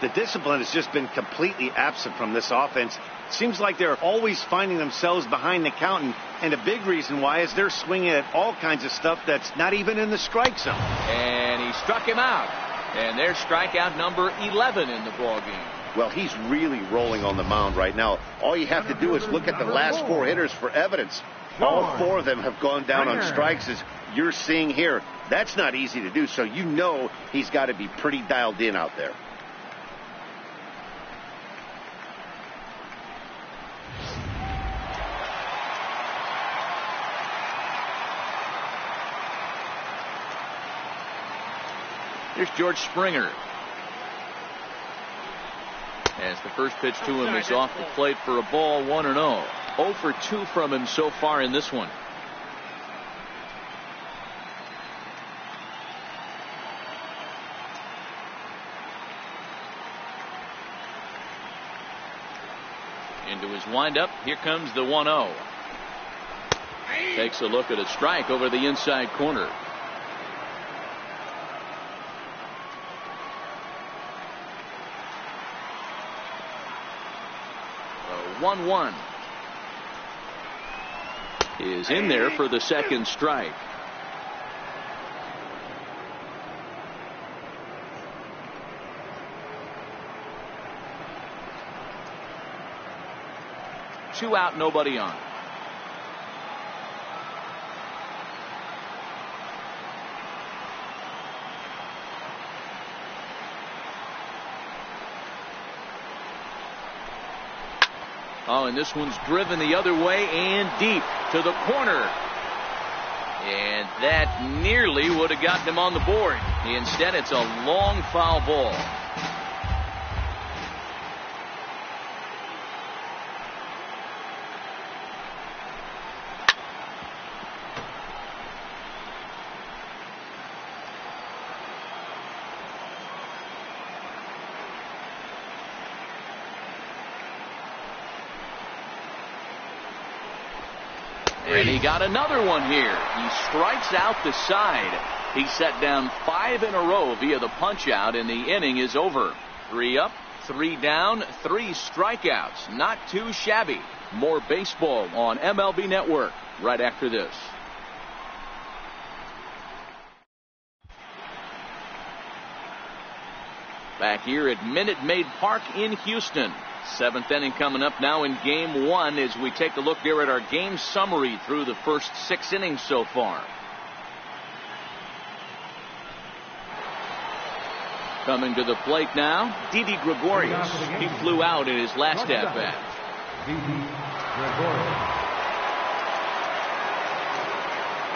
The discipline has just been completely absent from this offense. Seems like they're always finding themselves behind the count, and a big reason why is they're swinging at all kinds of stuff that's not even in the strike zone. And he struck him out. And there's strikeout number 11 in the ballgame. Well, he's really rolling on the mound right now. All you have to do is look at the last 4 hitters for evidence. All 4 of them have gone down on strikes, as you're seeing here. That's not easy to do, so you know he's got to be pretty dialed in out there. Here's George Springer. As the first pitch to him is off the plate for a ball, 1-0. 0 for 2 from him so far in this one. Into his windup. Here comes the 1-0. Takes a look at a strike over the inside corner. 1-1 is in there for the second strike. Two out, nobody on. Oh, and this one's driven the other way and deep to the corner. And that nearly would have gotten him on the board. Instead, it's a long foul ball. And he got another one here. He strikes out the side. He set down 5 in a row via the punch out, and the inning is over. 3 up, 3 down, 3 strikeouts. Not too shabby. More baseball on MLB Network right after this. Back here at Minute Maid Park in Houston. 7th inning coming up now in game 1 as we take a look there at our game summary through the first 6 innings so far. Coming to the plate now, Didi Gregorius. He flew out in his last at-bat.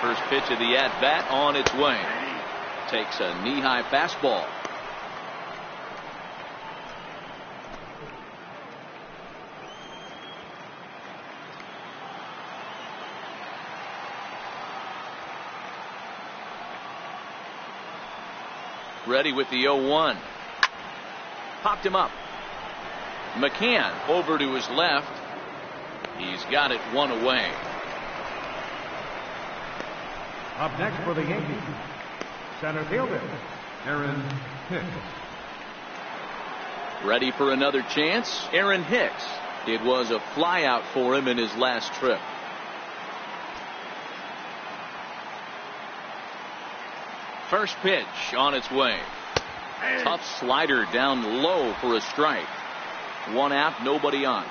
First pitch of the at-bat on its way. Takes a knee-high fastball. Ready with the 0-1. Popped him up. McCann over to his left. He's got it 1 away. Up next for the Yankees, center fielder, Aaron Hicks. Ready for another chance, Aaron Hicks. It was a flyout for him in his last trip. First pitch on its way. Tough slider down low for a strike. 1 out, nobody on.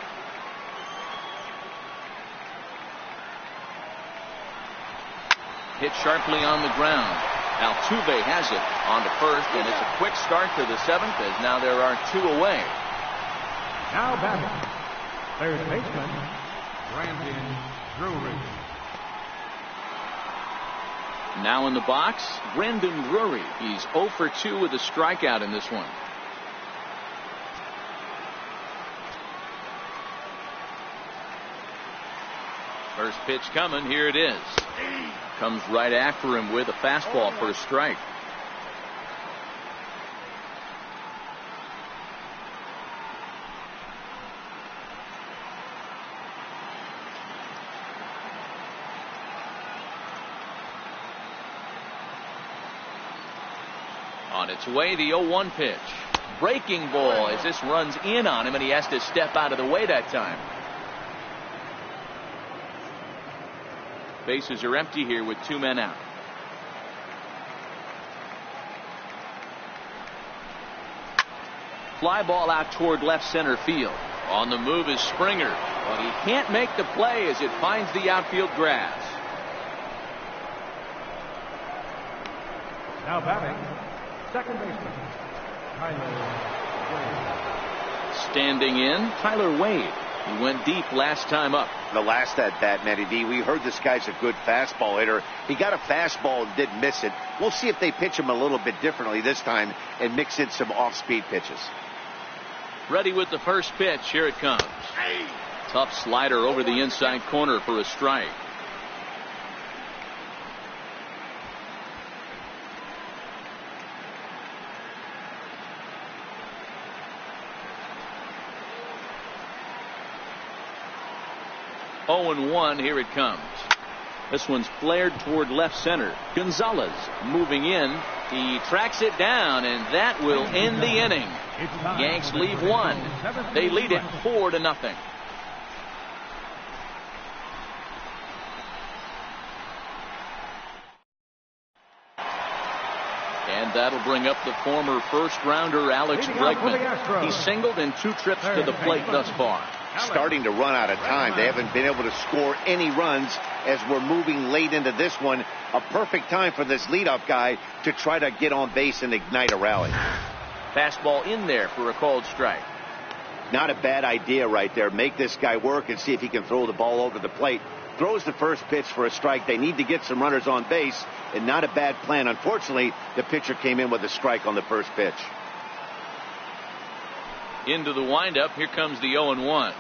Hit sharply on the ground. Altuve has it on to first, and it's a quick start to the 7th as now there are 2 away. Now batting, third baseman, Brandon Drury. Now in the box, Brandon Drury. He's 0 for 2 with a strikeout in this one. First pitch coming. Here it is. Comes right after him with a fastball for a strike. On its way, the 0-1 pitch. Breaking ball as this runs in on him, and he has to step out of the way that time. Bases are empty here with 2 men out. Fly ball out toward left center field. On the move is Springer, but he can't make the play as it finds the outfield grass. Now batting, second baseman, Tyler Wade. Standing in, Tyler Wade. He went deep last time up. The last at bat, Matty D, we heard this guy's a good fastball hitter. He got a fastball and didn't miss it. We'll see if they pitch him a little bit differently this time and mix in some off-speed pitches. Ready with the first pitch. Here it comes. Tough slider over the inside corner for a strike. Oh, 0-1. Here it comes. This one's flared toward left center. Gonzalez moving in. He tracks it down, and that will end the inning. Yanks leave 1. They lead it 4-0. And that'll bring up the former first-rounder Alex Bregman. He's singled in 2 trips to the plate thus far. Starting to run out of time. They haven't been able to score any runs as we're moving late into this one. A perfect time for this leadoff guy to try to get on base and ignite a rally. Fastball in there for a called strike. Not a bad idea right there. Make this guy work and see if he can throw the ball over the plate. Throws the first pitch for a strike. They need to get some runners on base, and not a bad plan. Unfortunately, the pitcher came in with a strike on the first pitch. Into the windup. Here comes the 0-1.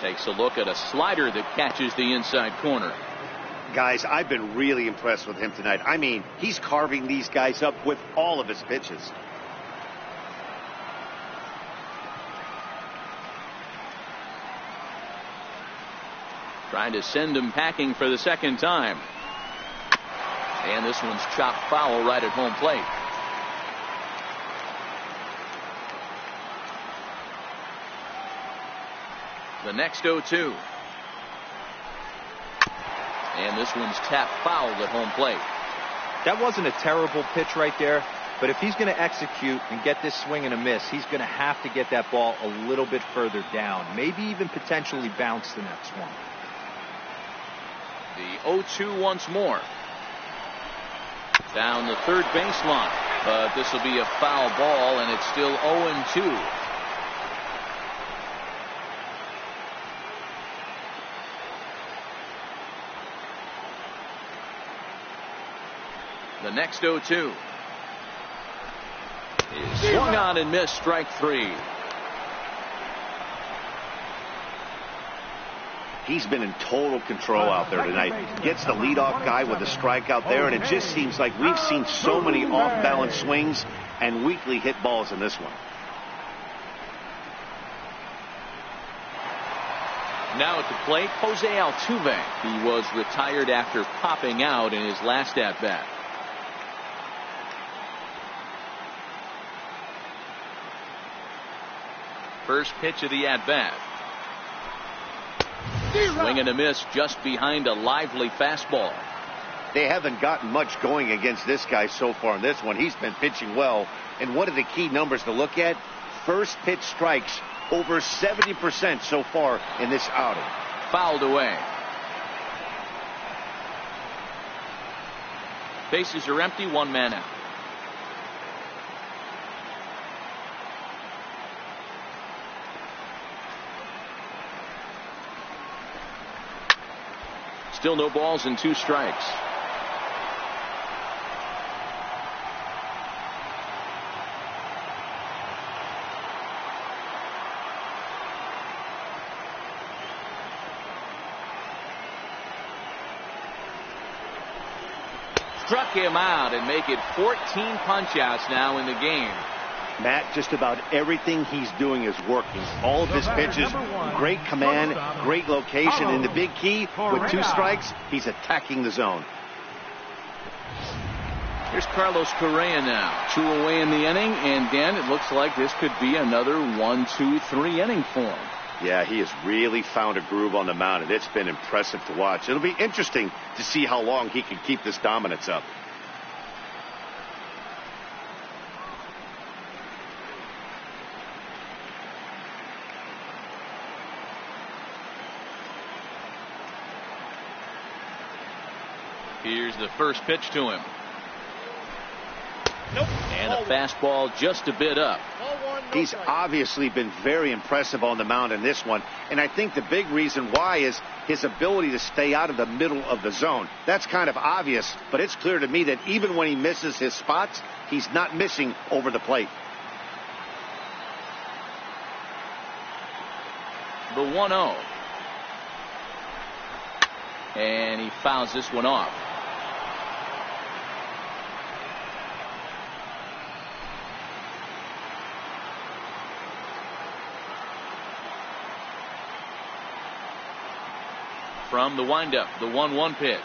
Takes a look at a slider that catches the inside corner. Guys, I've been really impressed with him tonight. I mean, he's carving these guys up with all of his pitches. Trying to send him packing for the second time. And this one's chopped foul right at home plate. The next 0-2. And this one's tapped foul at home plate. That wasn't a terrible pitch right there, but if he's going to execute and get this swing and a miss, he's going to have to get that ball a little bit further down, maybe even potentially bounce the next one. The 0-2 once more. Down the third baseline, but this will be a foul ball, and it's still 0-2. The next 0-2 is swung on and missed, strike three. He's been in total control out there tonight. Gets the leadoff guy with a strikeout there, and it just seems like we've seen so many off-balance swings and weakly hit balls in this one. Now at the plate, Jose Altuve. He was retired after popping out in his last at-bat. First pitch of the at-bat. Swing and a miss just behind a lively fastball. They haven't gotten much going against this guy so far in this one. He's been pitching well. And what are the key numbers to look at? First pitch strikes over 70% so far in this outing. Fouled away. Bases are empty, one man out. Still no balls and two strikes. Struck him out and make it 14 punch-outs now in the game. Matt, just about everything he's doing is working. All of his pitches, great command, great location, and the big key, with two strikes, he's attacking the zone. Here's Carlos Correa now. 2 away in the inning, and Dan, it looks like this could be another 1-2-3 inning for him. Yeah, he has really found a groove on the mound, and it's been impressive to watch. It'll be interesting to see how long he can keep this dominance up. Here's the first pitch to him. And a fastball just a bit up. He's obviously been very impressive on the mound in this one, and I think the big reason why is his ability to stay out of the middle of the zone. That's kind of obvious, but it's clear to me that even when he misses his spots, he's not missing over the plate. The 1-0. And he fouls this one off. From the windup, the 1-1 pitch.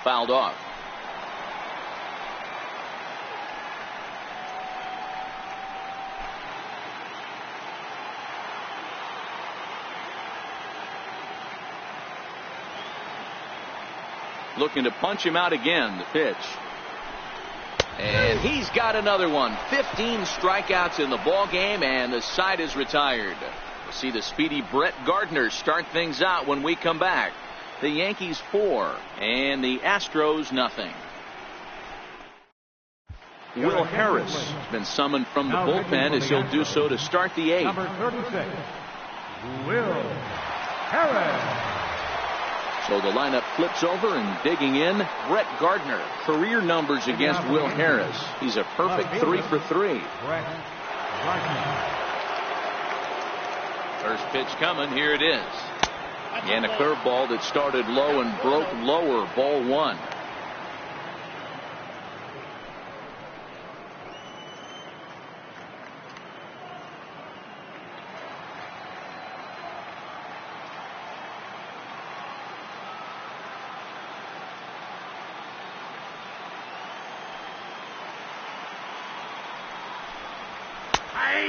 Fouled off. Looking to punch him out again, the pitch. And he's got another one. 15 strikeouts in the ball game, and the side is retired. We'll see the speedy Brett Gardner start things out when we come back. The Yankees 4 and the Astros nothing. Will Harris has been summoned from the bullpen as he'll do so to start the 8th. Number 36, Will Harris. So the lineup flips over, and digging in, Brett Gardner. Career numbers against Will Harris. He's a perfect 3 for 3. Brett Gardner. First pitch coming. Here it is. And a curveball that started low and broke lower. Ball 1.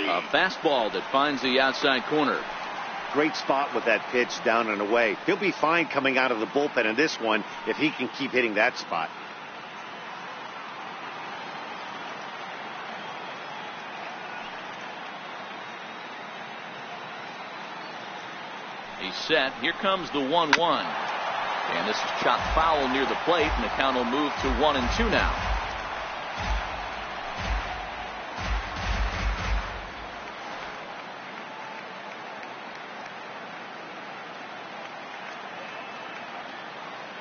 A fastball that finds the outside corner. Great spot with that pitch down and away. He'll be fine coming out of the bullpen in this one if he can keep hitting that spot. He's set. Here comes the 1-1. And this is chopped foul near the plate, and the count will move to 1-2 now.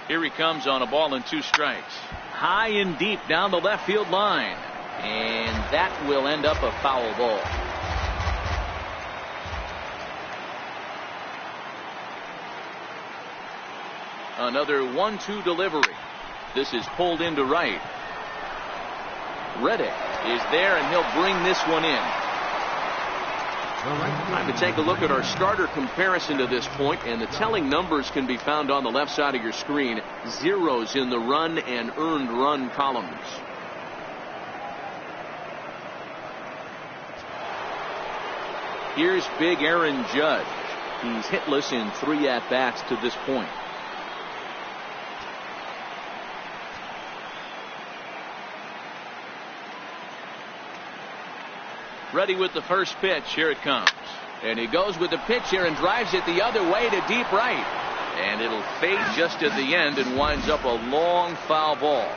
Here he comes on a ball and 2 strikes. High and deep down the left field line. And that will end up a foul ball. Another 1-2 delivery. This is pulled into right. Reddick is there, and he'll bring this one in. Time to take a look at our starter comparison to this point, and the telling numbers can be found on the left side of your screen. Zeros in the run and earned run columns. Here's big Aaron Judge. He's hitless in 3 at-bats to this point. Ready with the first pitch. Here it comes. And he goes with the pitch here and drives it the other way to deep right. And it'll fade just at the end and winds up a long foul ball.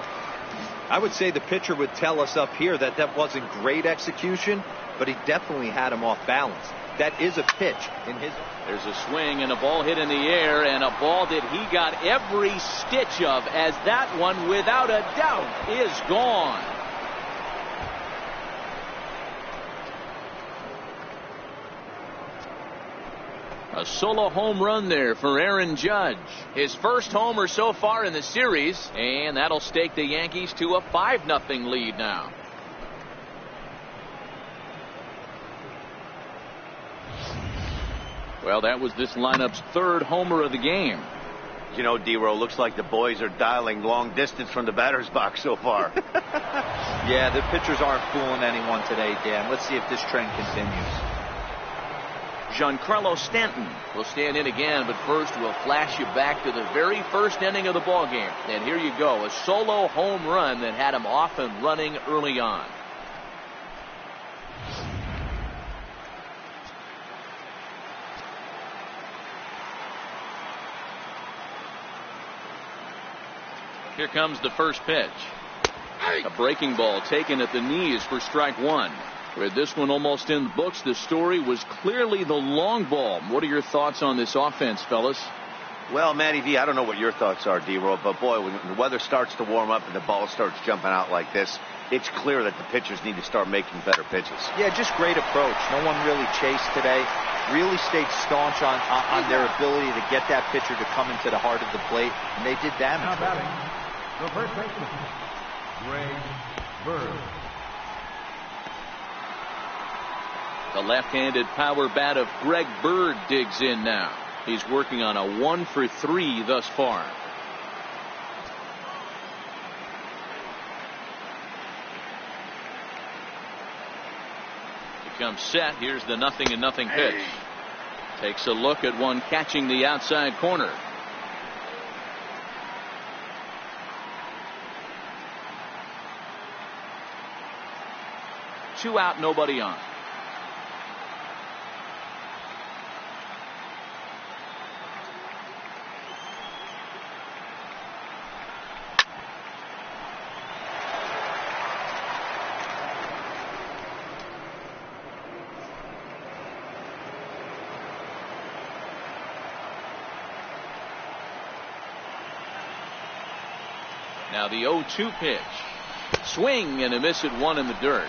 I would say the pitcher would tell us up here that that wasn't great execution, but he definitely had him off balance. That is a pitch in his. There's a swing and a ball hit in the air, and a ball that he got every stitch of, as that one without a doubt is gone. A solo home run there for Aaron Judge. His first homer so far in the series, and that'll stake the Yankees to a 5-0 lead now. Well, that was this lineup's 3rd homer of the game. You know, D-Row, looks like the boys are dialing long distance from the batter's box so far. Yeah, the pitchers aren't fooling anyone today, Dan. Let's see if this trend continues. Giancarlo Stanton will stand in again, but first we'll flash you back to the very first inning of the ball game. And here you go, a solo home run that had him off and running early on. Here comes the first pitch. A breaking ball taken at the knees for strike 1. With this one almost in the books, the story was clearly the long ball. What are your thoughts on this offense, fellas? Well, Matty V, I don't know what your thoughts are, D-Row, but boy, when the weather starts to warm up and the ball starts jumping out like this, it's clear that the pitchers need to start making better pitches. Yeah, just great approach. No one really chased today. Really stayed staunch on their ability to get that pitcher to come into the heart of the plate, and they did damage. Now batting, the first baseman, Greg Bird. The left-handed power bat of Greg Bird digs in now. He's working on a 1 for 3 thus far. He comes set. Here's the 0-0 pitch. Takes a look at one catching the outside corner. Two out, nobody on. Now the 0-2 pitch. Swing and a miss at one in the dirt.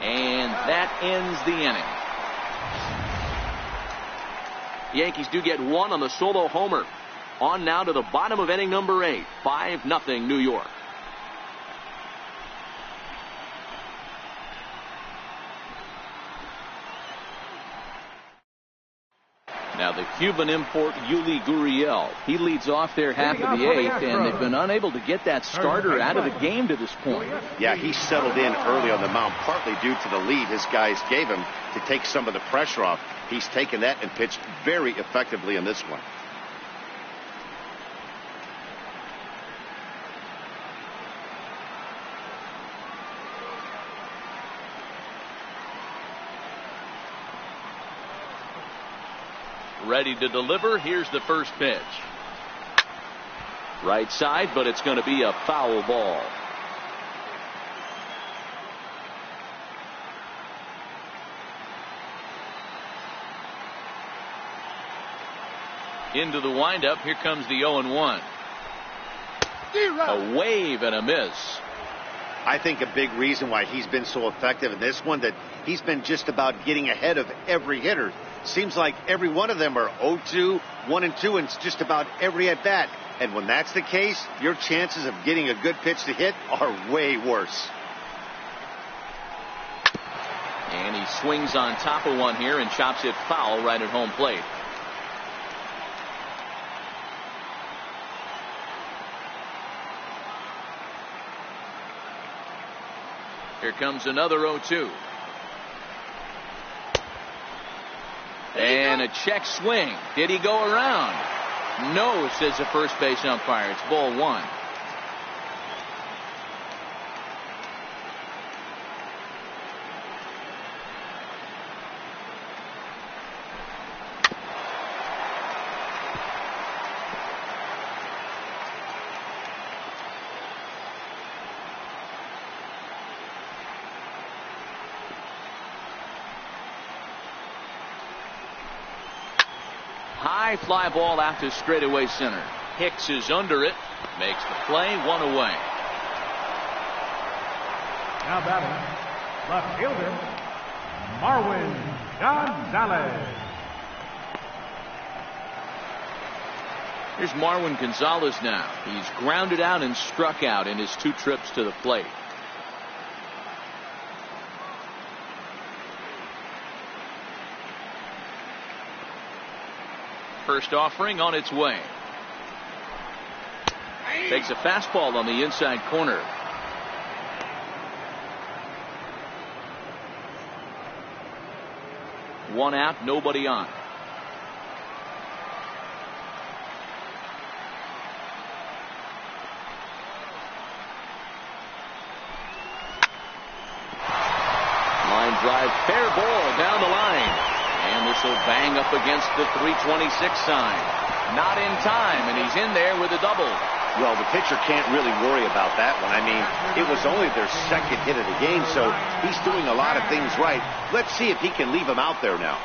And that ends the inning. The Yankees do get one on the solo homer. On now to the bottom of inning number 8. 5-0 New York. Now the Cuban import Yuli Gurriel. He leads off their half of the 8th, and they've been unable to get that starter out of the game to this point. Yeah, he settled in early on the mound, partly due to the lead his guys gave him to take some of the pressure off. He's taken that and pitched very effectively in this one. Ready to deliver. Here's the first pitch. Right side, but it's going to be a foul ball. Into the windup. Here comes the 0-1. A wave and a miss. I think a big reason why he's been so effective in this one, that he's been just about getting ahead of every hitter. Seems like every one of them are 0-2, 1-2, and it's just about every at bat. And when that's the case, your chances of getting a good pitch to hit are way worse. And he swings on top of one here and chops it foul right at home plate. Here comes another 0-2. And a check swing. Did he go around? No, says the first base umpire. It's ball 1. High fly ball out to straightaway center. Hicks is under it. Makes the play. 1 away. Now batting, left fielder, Marwin Gonzalez. Here's Marwin Gonzalez now. He's grounded out and struck out in his 2 trips to the plate. First offering on its way. Takes a fastball on the inside corner. One out, nobody on. Line drive, fair ball down the line. And this will bang up against the 326 sign. Not in time, and he's in there with a double. Well, the pitcher can't really worry about that one. I mean, it was only their second hit of the game, so he's doing a lot of things right. Let's see if he can leave him out there now.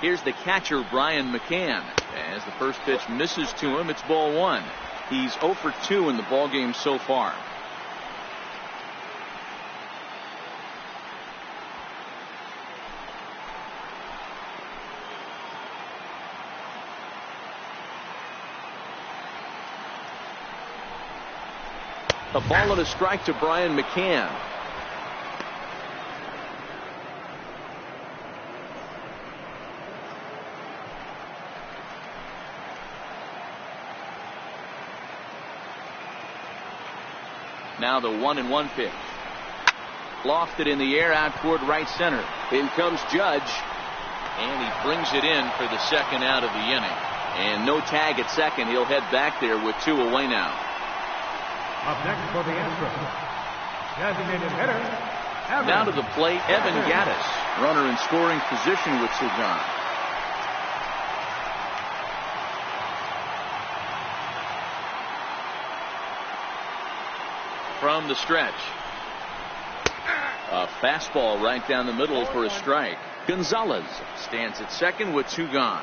Here's the catcher, Brian McCann. As the first pitch misses to him, it's ball 1. He's 0 for 2 in the ballgame so far. A ball and a strike to Brian McCann. Now the 1-1 pitch. Lofted in the air out toward right center. In comes Judge. And he brings it in for the second out of the inning. And no tag at second. He'll head back there with 2 away now. Up next for the Astros, designated hitter, Evan. Now to the plate, Evan Gattis. Runner in scoring position with Sagan. from the stretch. A fastball right down the middle for a strike. Gonzalez stands at second with 2 gone.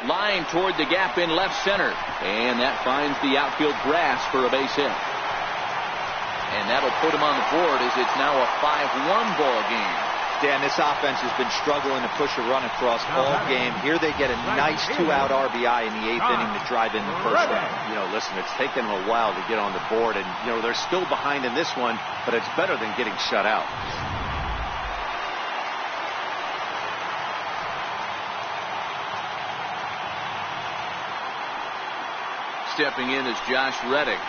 Line toward the gap in left center, and that finds the outfield grass for a base hit. And that'll put him on the board as it's now a 5-1 ball game. Dan, this offense has been struggling to push a run across all game. Here they get a nice 2-out RBI in the 8th inning to drive in the first run. You know, listen, it's taken them a while to get on the board, and, you know, they're still behind in this one, but it's better than getting shut out. Stepping in is Josh Reddick.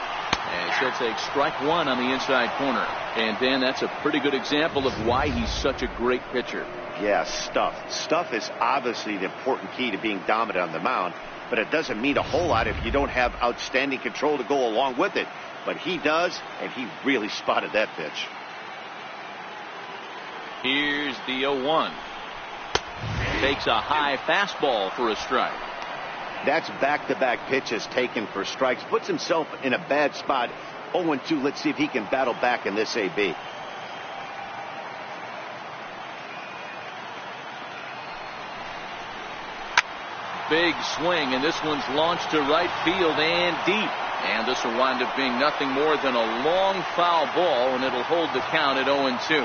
And she'll take strike 1 on the inside corner. And Dan, that's a pretty good example of why he's such a great pitcher. Yeah, stuff. Stuff is obviously the important key to being dominant on the mound, but it doesn't mean a whole lot if you don't have outstanding control to go along with it. But he does, and he really spotted that pitch. Here's the 0-1. Takes a high fastball for a strike. That's back-to-back pitches taken for strikes. Puts himself in a bad spot. 0-2. Let's see if he can battle back in this AB. Big swing, and this one's launched to right field and deep. And this will wind up being nothing more than a long foul ball, and it'll hold the count at 0-2.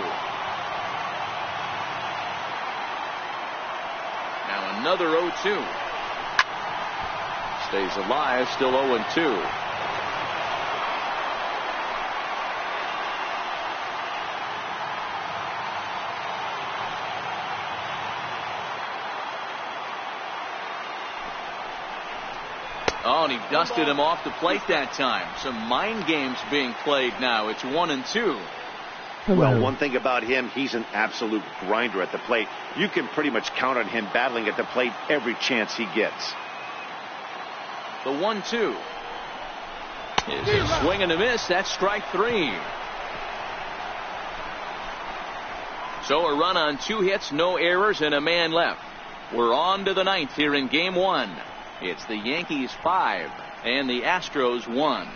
Now another 0-2. Stays alive, still 0-2. Oh, and he dusted him off the plate that time. Some mind games being played now. It's 1-2. Well, one thing about him, he's an absolute grinder at the plate. You can pretty much count on him battling at the plate every chance he gets. The 1-2 is a swing and a miss. That's strike 3. So a run on 2 hits, no errors, and a man left. We're on to the 9th here in game 1. It's the Yankees 5 and the Astros 1.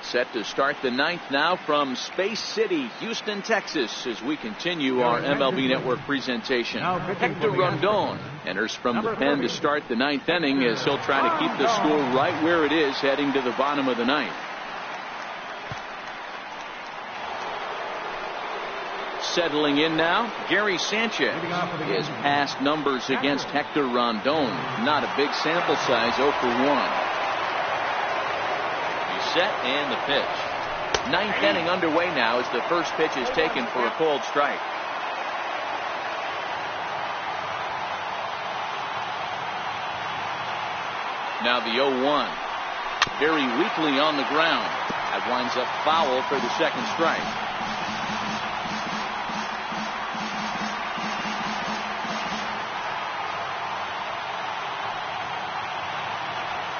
Set to start the 9th now from Space City, Houston, Texas, as we continue our MLB Network presentation. Hector Rondon enters from the pen to start the 9th inning as he'll try to keep the score right where it is heading to the bottom of the 9th. Settling in now, Gary Sanchez. His past numbers against Hector Rondon. Not a big sample size, 0 for 1. Set and the pitch. 9th inning underway now as the first pitch is taken for a cold strike. Now the 0-1. Very weakly on the ground. That winds up foul for the second strike.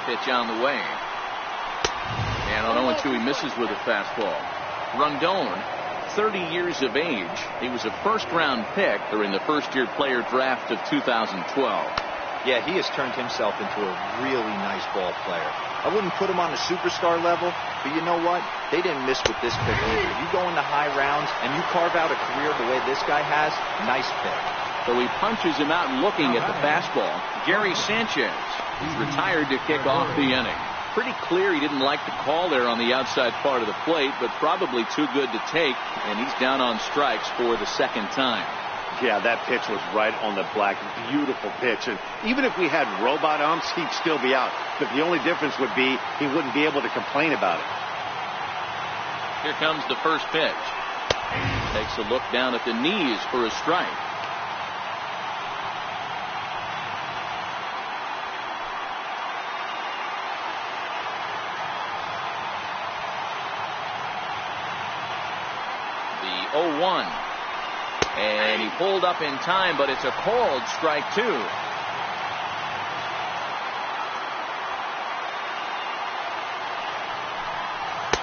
Pitch on the way. And on 0-2 he misses with a fastball. Rondon, 30 years of age. He was a first-round pick during the first-year player draft of 2012. Yeah, he has turned himself into a really nice ball player. I wouldn't put him on a superstar level, but you know what? They didn't miss with this pick either. You go into high rounds and you carve out a career the way this guy has, nice pick. So he punches him out looking at the fastball. Gary Sanchez, he's retired to kick off the inning. Pretty clear he didn't like the call there on the outside part of the plate, but probably too good to take, and he's down on strikes for the second time. Yeah, that pitch was right on the black. Beautiful pitch. And even if we had robot umps, he'd still be out. But the only difference would be he wouldn't be able to complain about it. Here comes the first pitch. Takes a look down at the knees for a strike. The 0-1. And he pulled up in time, but it's a called strike 2.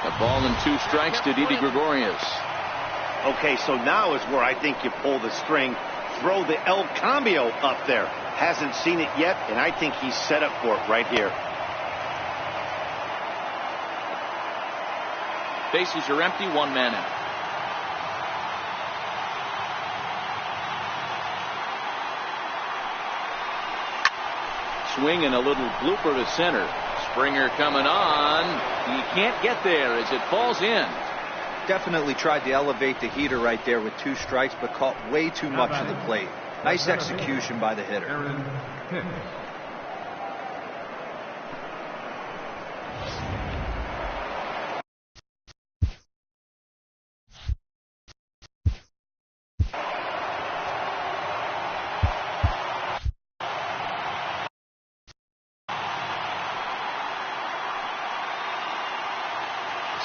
A ball and 2 strikes to Didi Gregorius. Okay, so now is where I think you pull the string. throw the El Cambio up there. Hasn't seen it yet, and I think he's set up for it right here. Bases are empty, one man out. Swing and a little blooper to center. Springer coming on. He can't get there as it falls in. Definitely tried to elevate the heater right there with 2 strikes, but caught way too much of the plate. Nice execution by the hitter.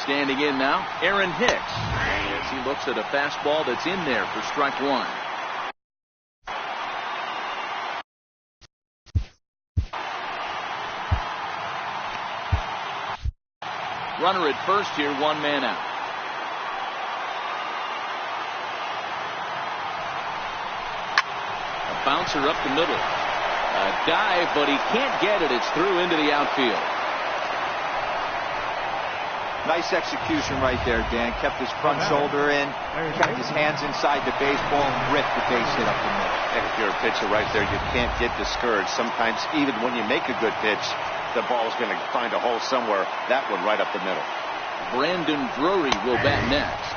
Standing in now, Aaron Hicks, as he looks at a fastball that's in there for strike 1. Runner at first here, one man out. A bouncer up the middle. A dive, but he can't get it. It's through into the outfield. Nice execution right there, Dan. Kept his front shoulder in, kept his hands inside the baseball, and ripped the base hit up the middle. And if you're a pitcher right there, you can't get discouraged. Sometimes even when you make a good pitch, the ball's going to find a hole somewhere. That one right up the middle. Brandon Drury will bat next,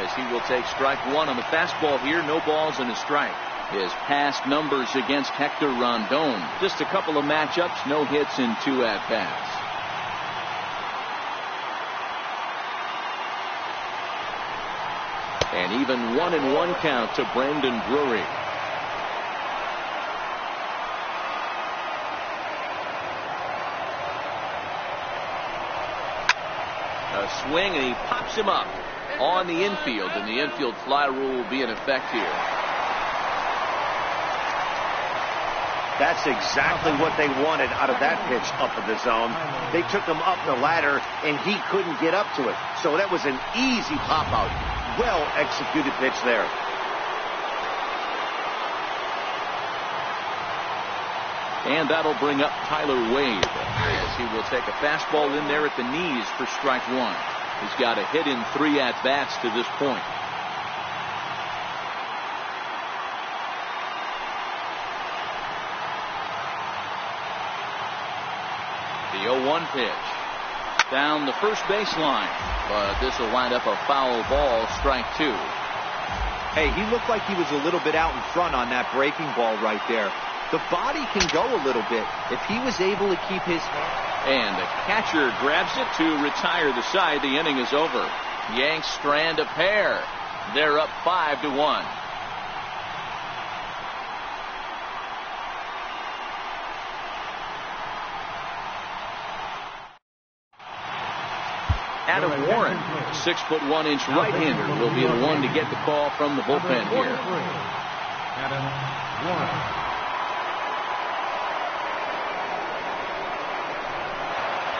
as he will take strike 1 on the fastball here. No balls and a strike. His past numbers against Hector Rondon. Just a couple of matchups, no hits in 2 at-bats. And even 1-1 count to Brandon Drury. A swing, and he pops him up on the infield, and the infield fly rule will be in effect here. That's exactly what they wanted out of that pitch up in the zone. They took him up the ladder, and he couldn't get up to it. So that was an easy pop-out. Well-executed pitch there. And that'll bring up Tyler Wade, as he will take a fastball in there at the knees for strike 1. He's got a hit in 3 at-bats to this point. The 0-1 pitch. Down the first baseline, but this will wind up a foul ball, strike 2. Hey, he looked like he was a little bit out in front on that breaking ball right there. The body can go a little bit if he was able to keep his hand. And the catcher grabs it to retire the side. The inning is over. Yanks strand a pair. They're up 5-1. Adam Warren, 6'1" right-hander, will be the one to get the call from the bullpen here. Adam Warren.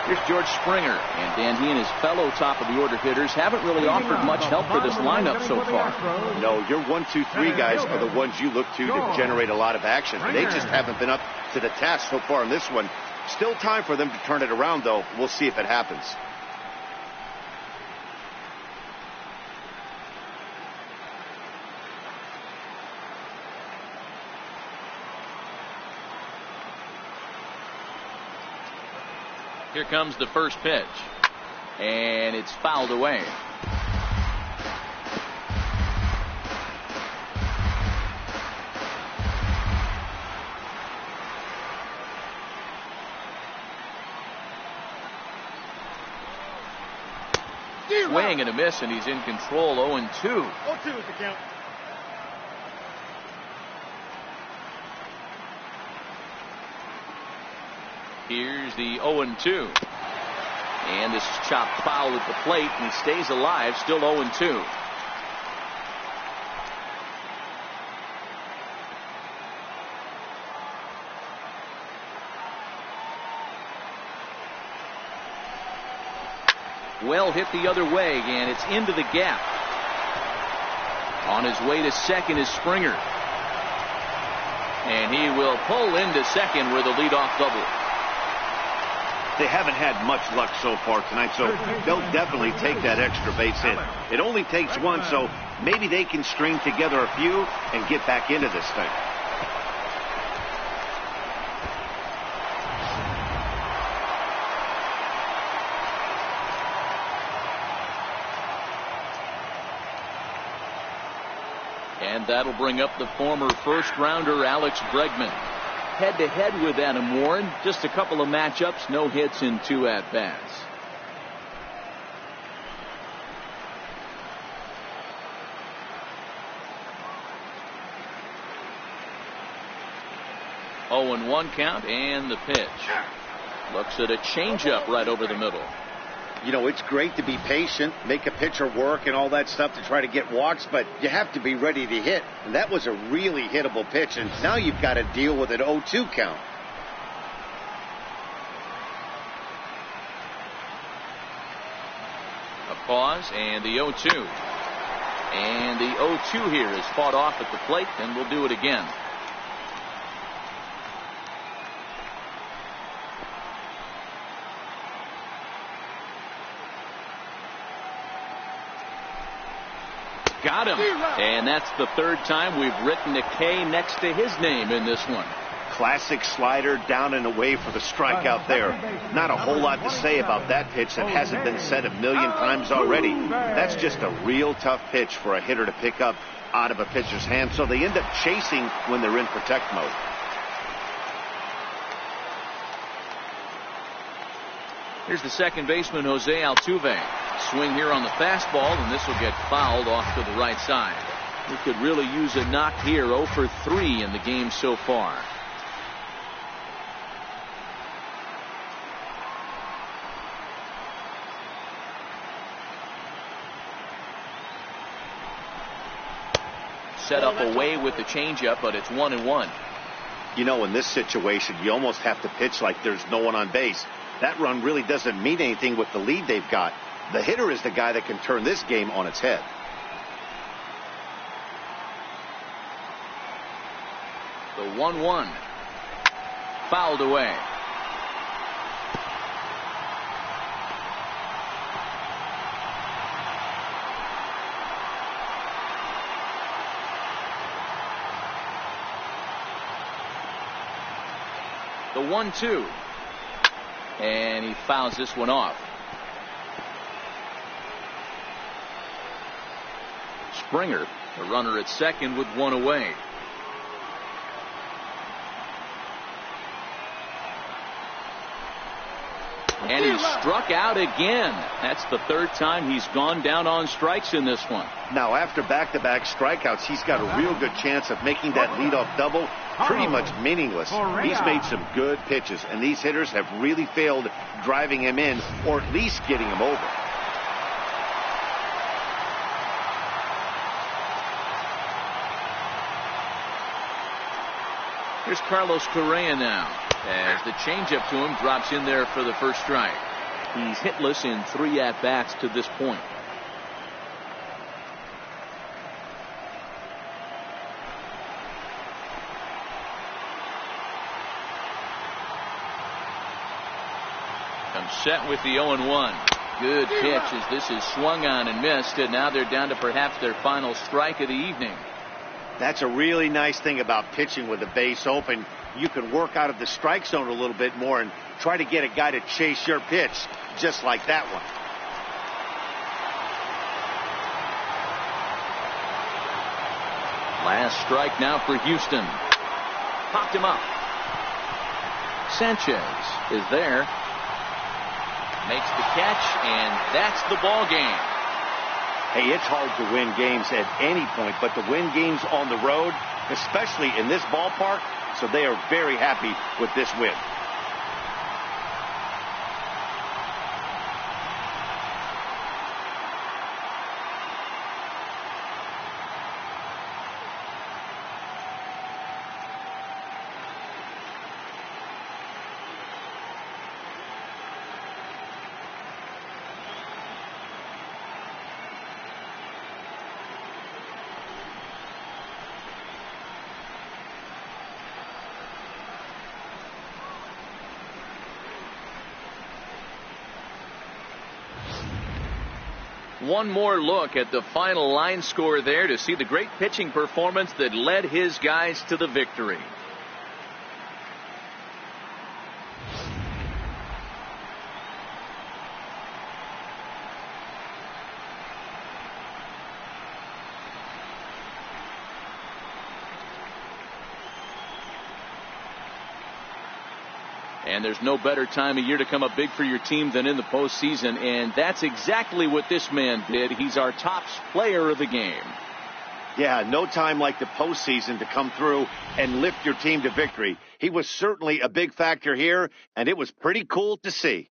Here's George Springer, and Dan, he and his fellow top-of-the-order hitters haven't really offered much help for this lineup so far. No, your 1, 2, 3 guys are the ones you look to generate a lot of action. They just haven't been up to the task so far in this one. Still time for them to turn it around, though. We'll see if it happens. Here comes the first pitch, and it's fouled away. Swing and a miss, and he's in control. 0-2. 0-2 is the count. Here's the 0-2. And this is chopped foul at the plate, and he stays alive, still 0-2. Well hit the other way, and it's into the gap. On his way to second is Springer. And he will pull into second with a leadoff double. They haven't had much luck so far tonight, so they'll definitely take that extra base hit. It only takes one, so maybe they can string together a few and get back into this thing. And that'll bring up the former first-rounder Alex Bregman. Head-to-head with Adam Warren. Just a couple of matchups, no hits in 2 at-bats. Oh, and 1 count, and the pitch. Looks at a changeup right over the middle. You know, it's great to be patient, make a pitcher work and all that stuff to try to get walks, but you have to be ready to hit. And that was a really hittable pitch, and now you've got to deal with an 0-2 count. A pause, and the 0-2. And the 0-2 here is fought off at the plate, and we'll do it again. Got him. And that's the 3rd time we've written a K next to his name in this one. Classic slider down and away for the strikeout there. Not a whole lot to say about that pitch that hasn't been said a million times already. That's just a real tough pitch for a hitter to pick up out of a pitcher's hand, so they end up chasing when they're in protect mode. Here's the second baseman, Jose Altuve. Swing here on the fastball, and this will get fouled off to the right side. We could really use a knock here. 0 for 3 in the game so far. Set up away with the changeup, but it's 1-1. You know, in this situation, you almost have to pitch like there's no one on base. That run really doesn't mean anything with the lead they've got. The hitter is the guy that can turn this game on its head. The 1-1. Fouled away. The 1-2. And he fouls this one off. Springer, the runner at second with 1 away. And he struck out again. That's the 3rd time he's gone down on strikes in this one. Now, after back-to-back strikeouts, he's got a real good chance of making that leadoff double pretty much meaningless. He's made some good pitches, and these hitters have really failed driving him in or at least getting him over. Here's Carlos Correa now, as the changeup to him drops in there for the first strike. He's hitless in 3 at-bats to this point. Comes set with the 0-1. Good pitch as this is swung on and missed, and now they're down to perhaps their final strike of the evening. That's a really nice thing about pitching with the base open. You can work out of the strike zone a little bit more and try to get a guy to chase your pitch, just like that one. Last strike now for Houston. Popped him up. Sanchez is there. Makes the catch, and that's the ball game. Hey, it's hard to win games at any point, but to win games on the road, especially in this ballpark, so they are very happy with this win. One more look at the final line score there to see the great pitching performance that led his guys to the victory. And there's no better time of year to come up big for your team than in the postseason, and that's exactly what this man did. He's our top player of the game. Yeah, no time like the postseason to come through and lift your team to victory. He was certainly a big factor here, and it was pretty cool to see.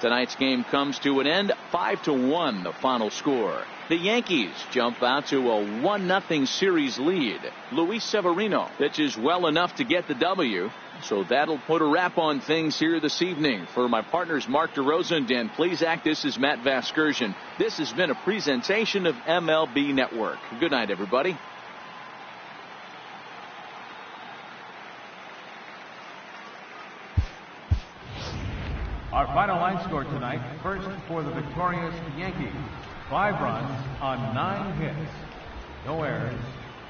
Tonight's game comes to an end, 5-1 the final score. The Yankees jump out to a 1-0 series lead. Luis Severino pitches well enough to get the W, so that'll put a wrap on things here this evening. For my partners Mark DeRosa and Dan Plesac, this is Matt Vasgersian. This has been a presentation of MLB Network. Good night, everybody. Our final line score tonight, first for the victorious Yankees. 5 runs on 9 hits. No errors.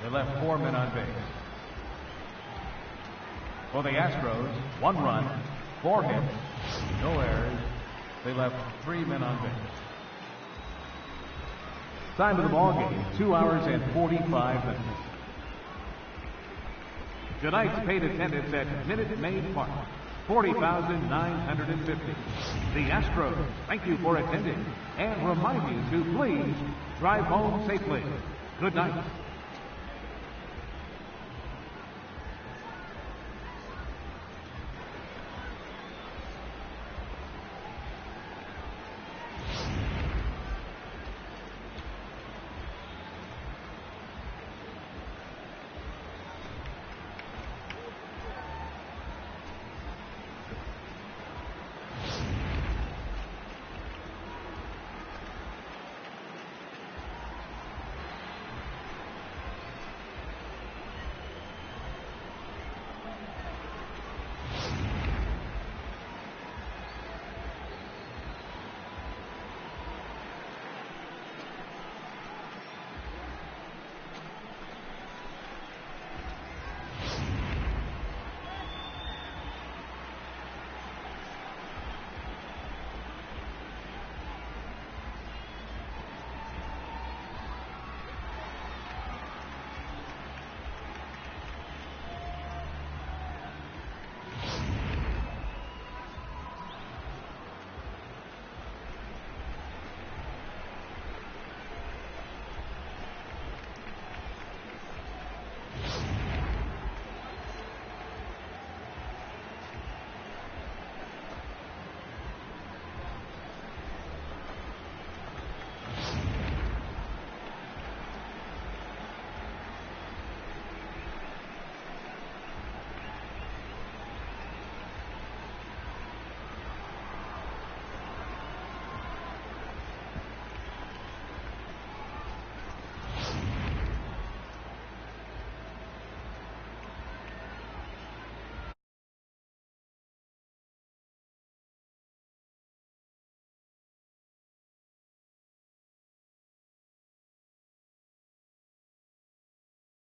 They left 4 men on base. For the Astros, 1 run, 4 hits. No errors. They left 3 men on base. Time of the ball game, 2 hours and 45 minutes. Tonight's paid attendance at Minute Maid Park, 40,950. The Astros thank you for attending and remind you to please drive home safely. Good night.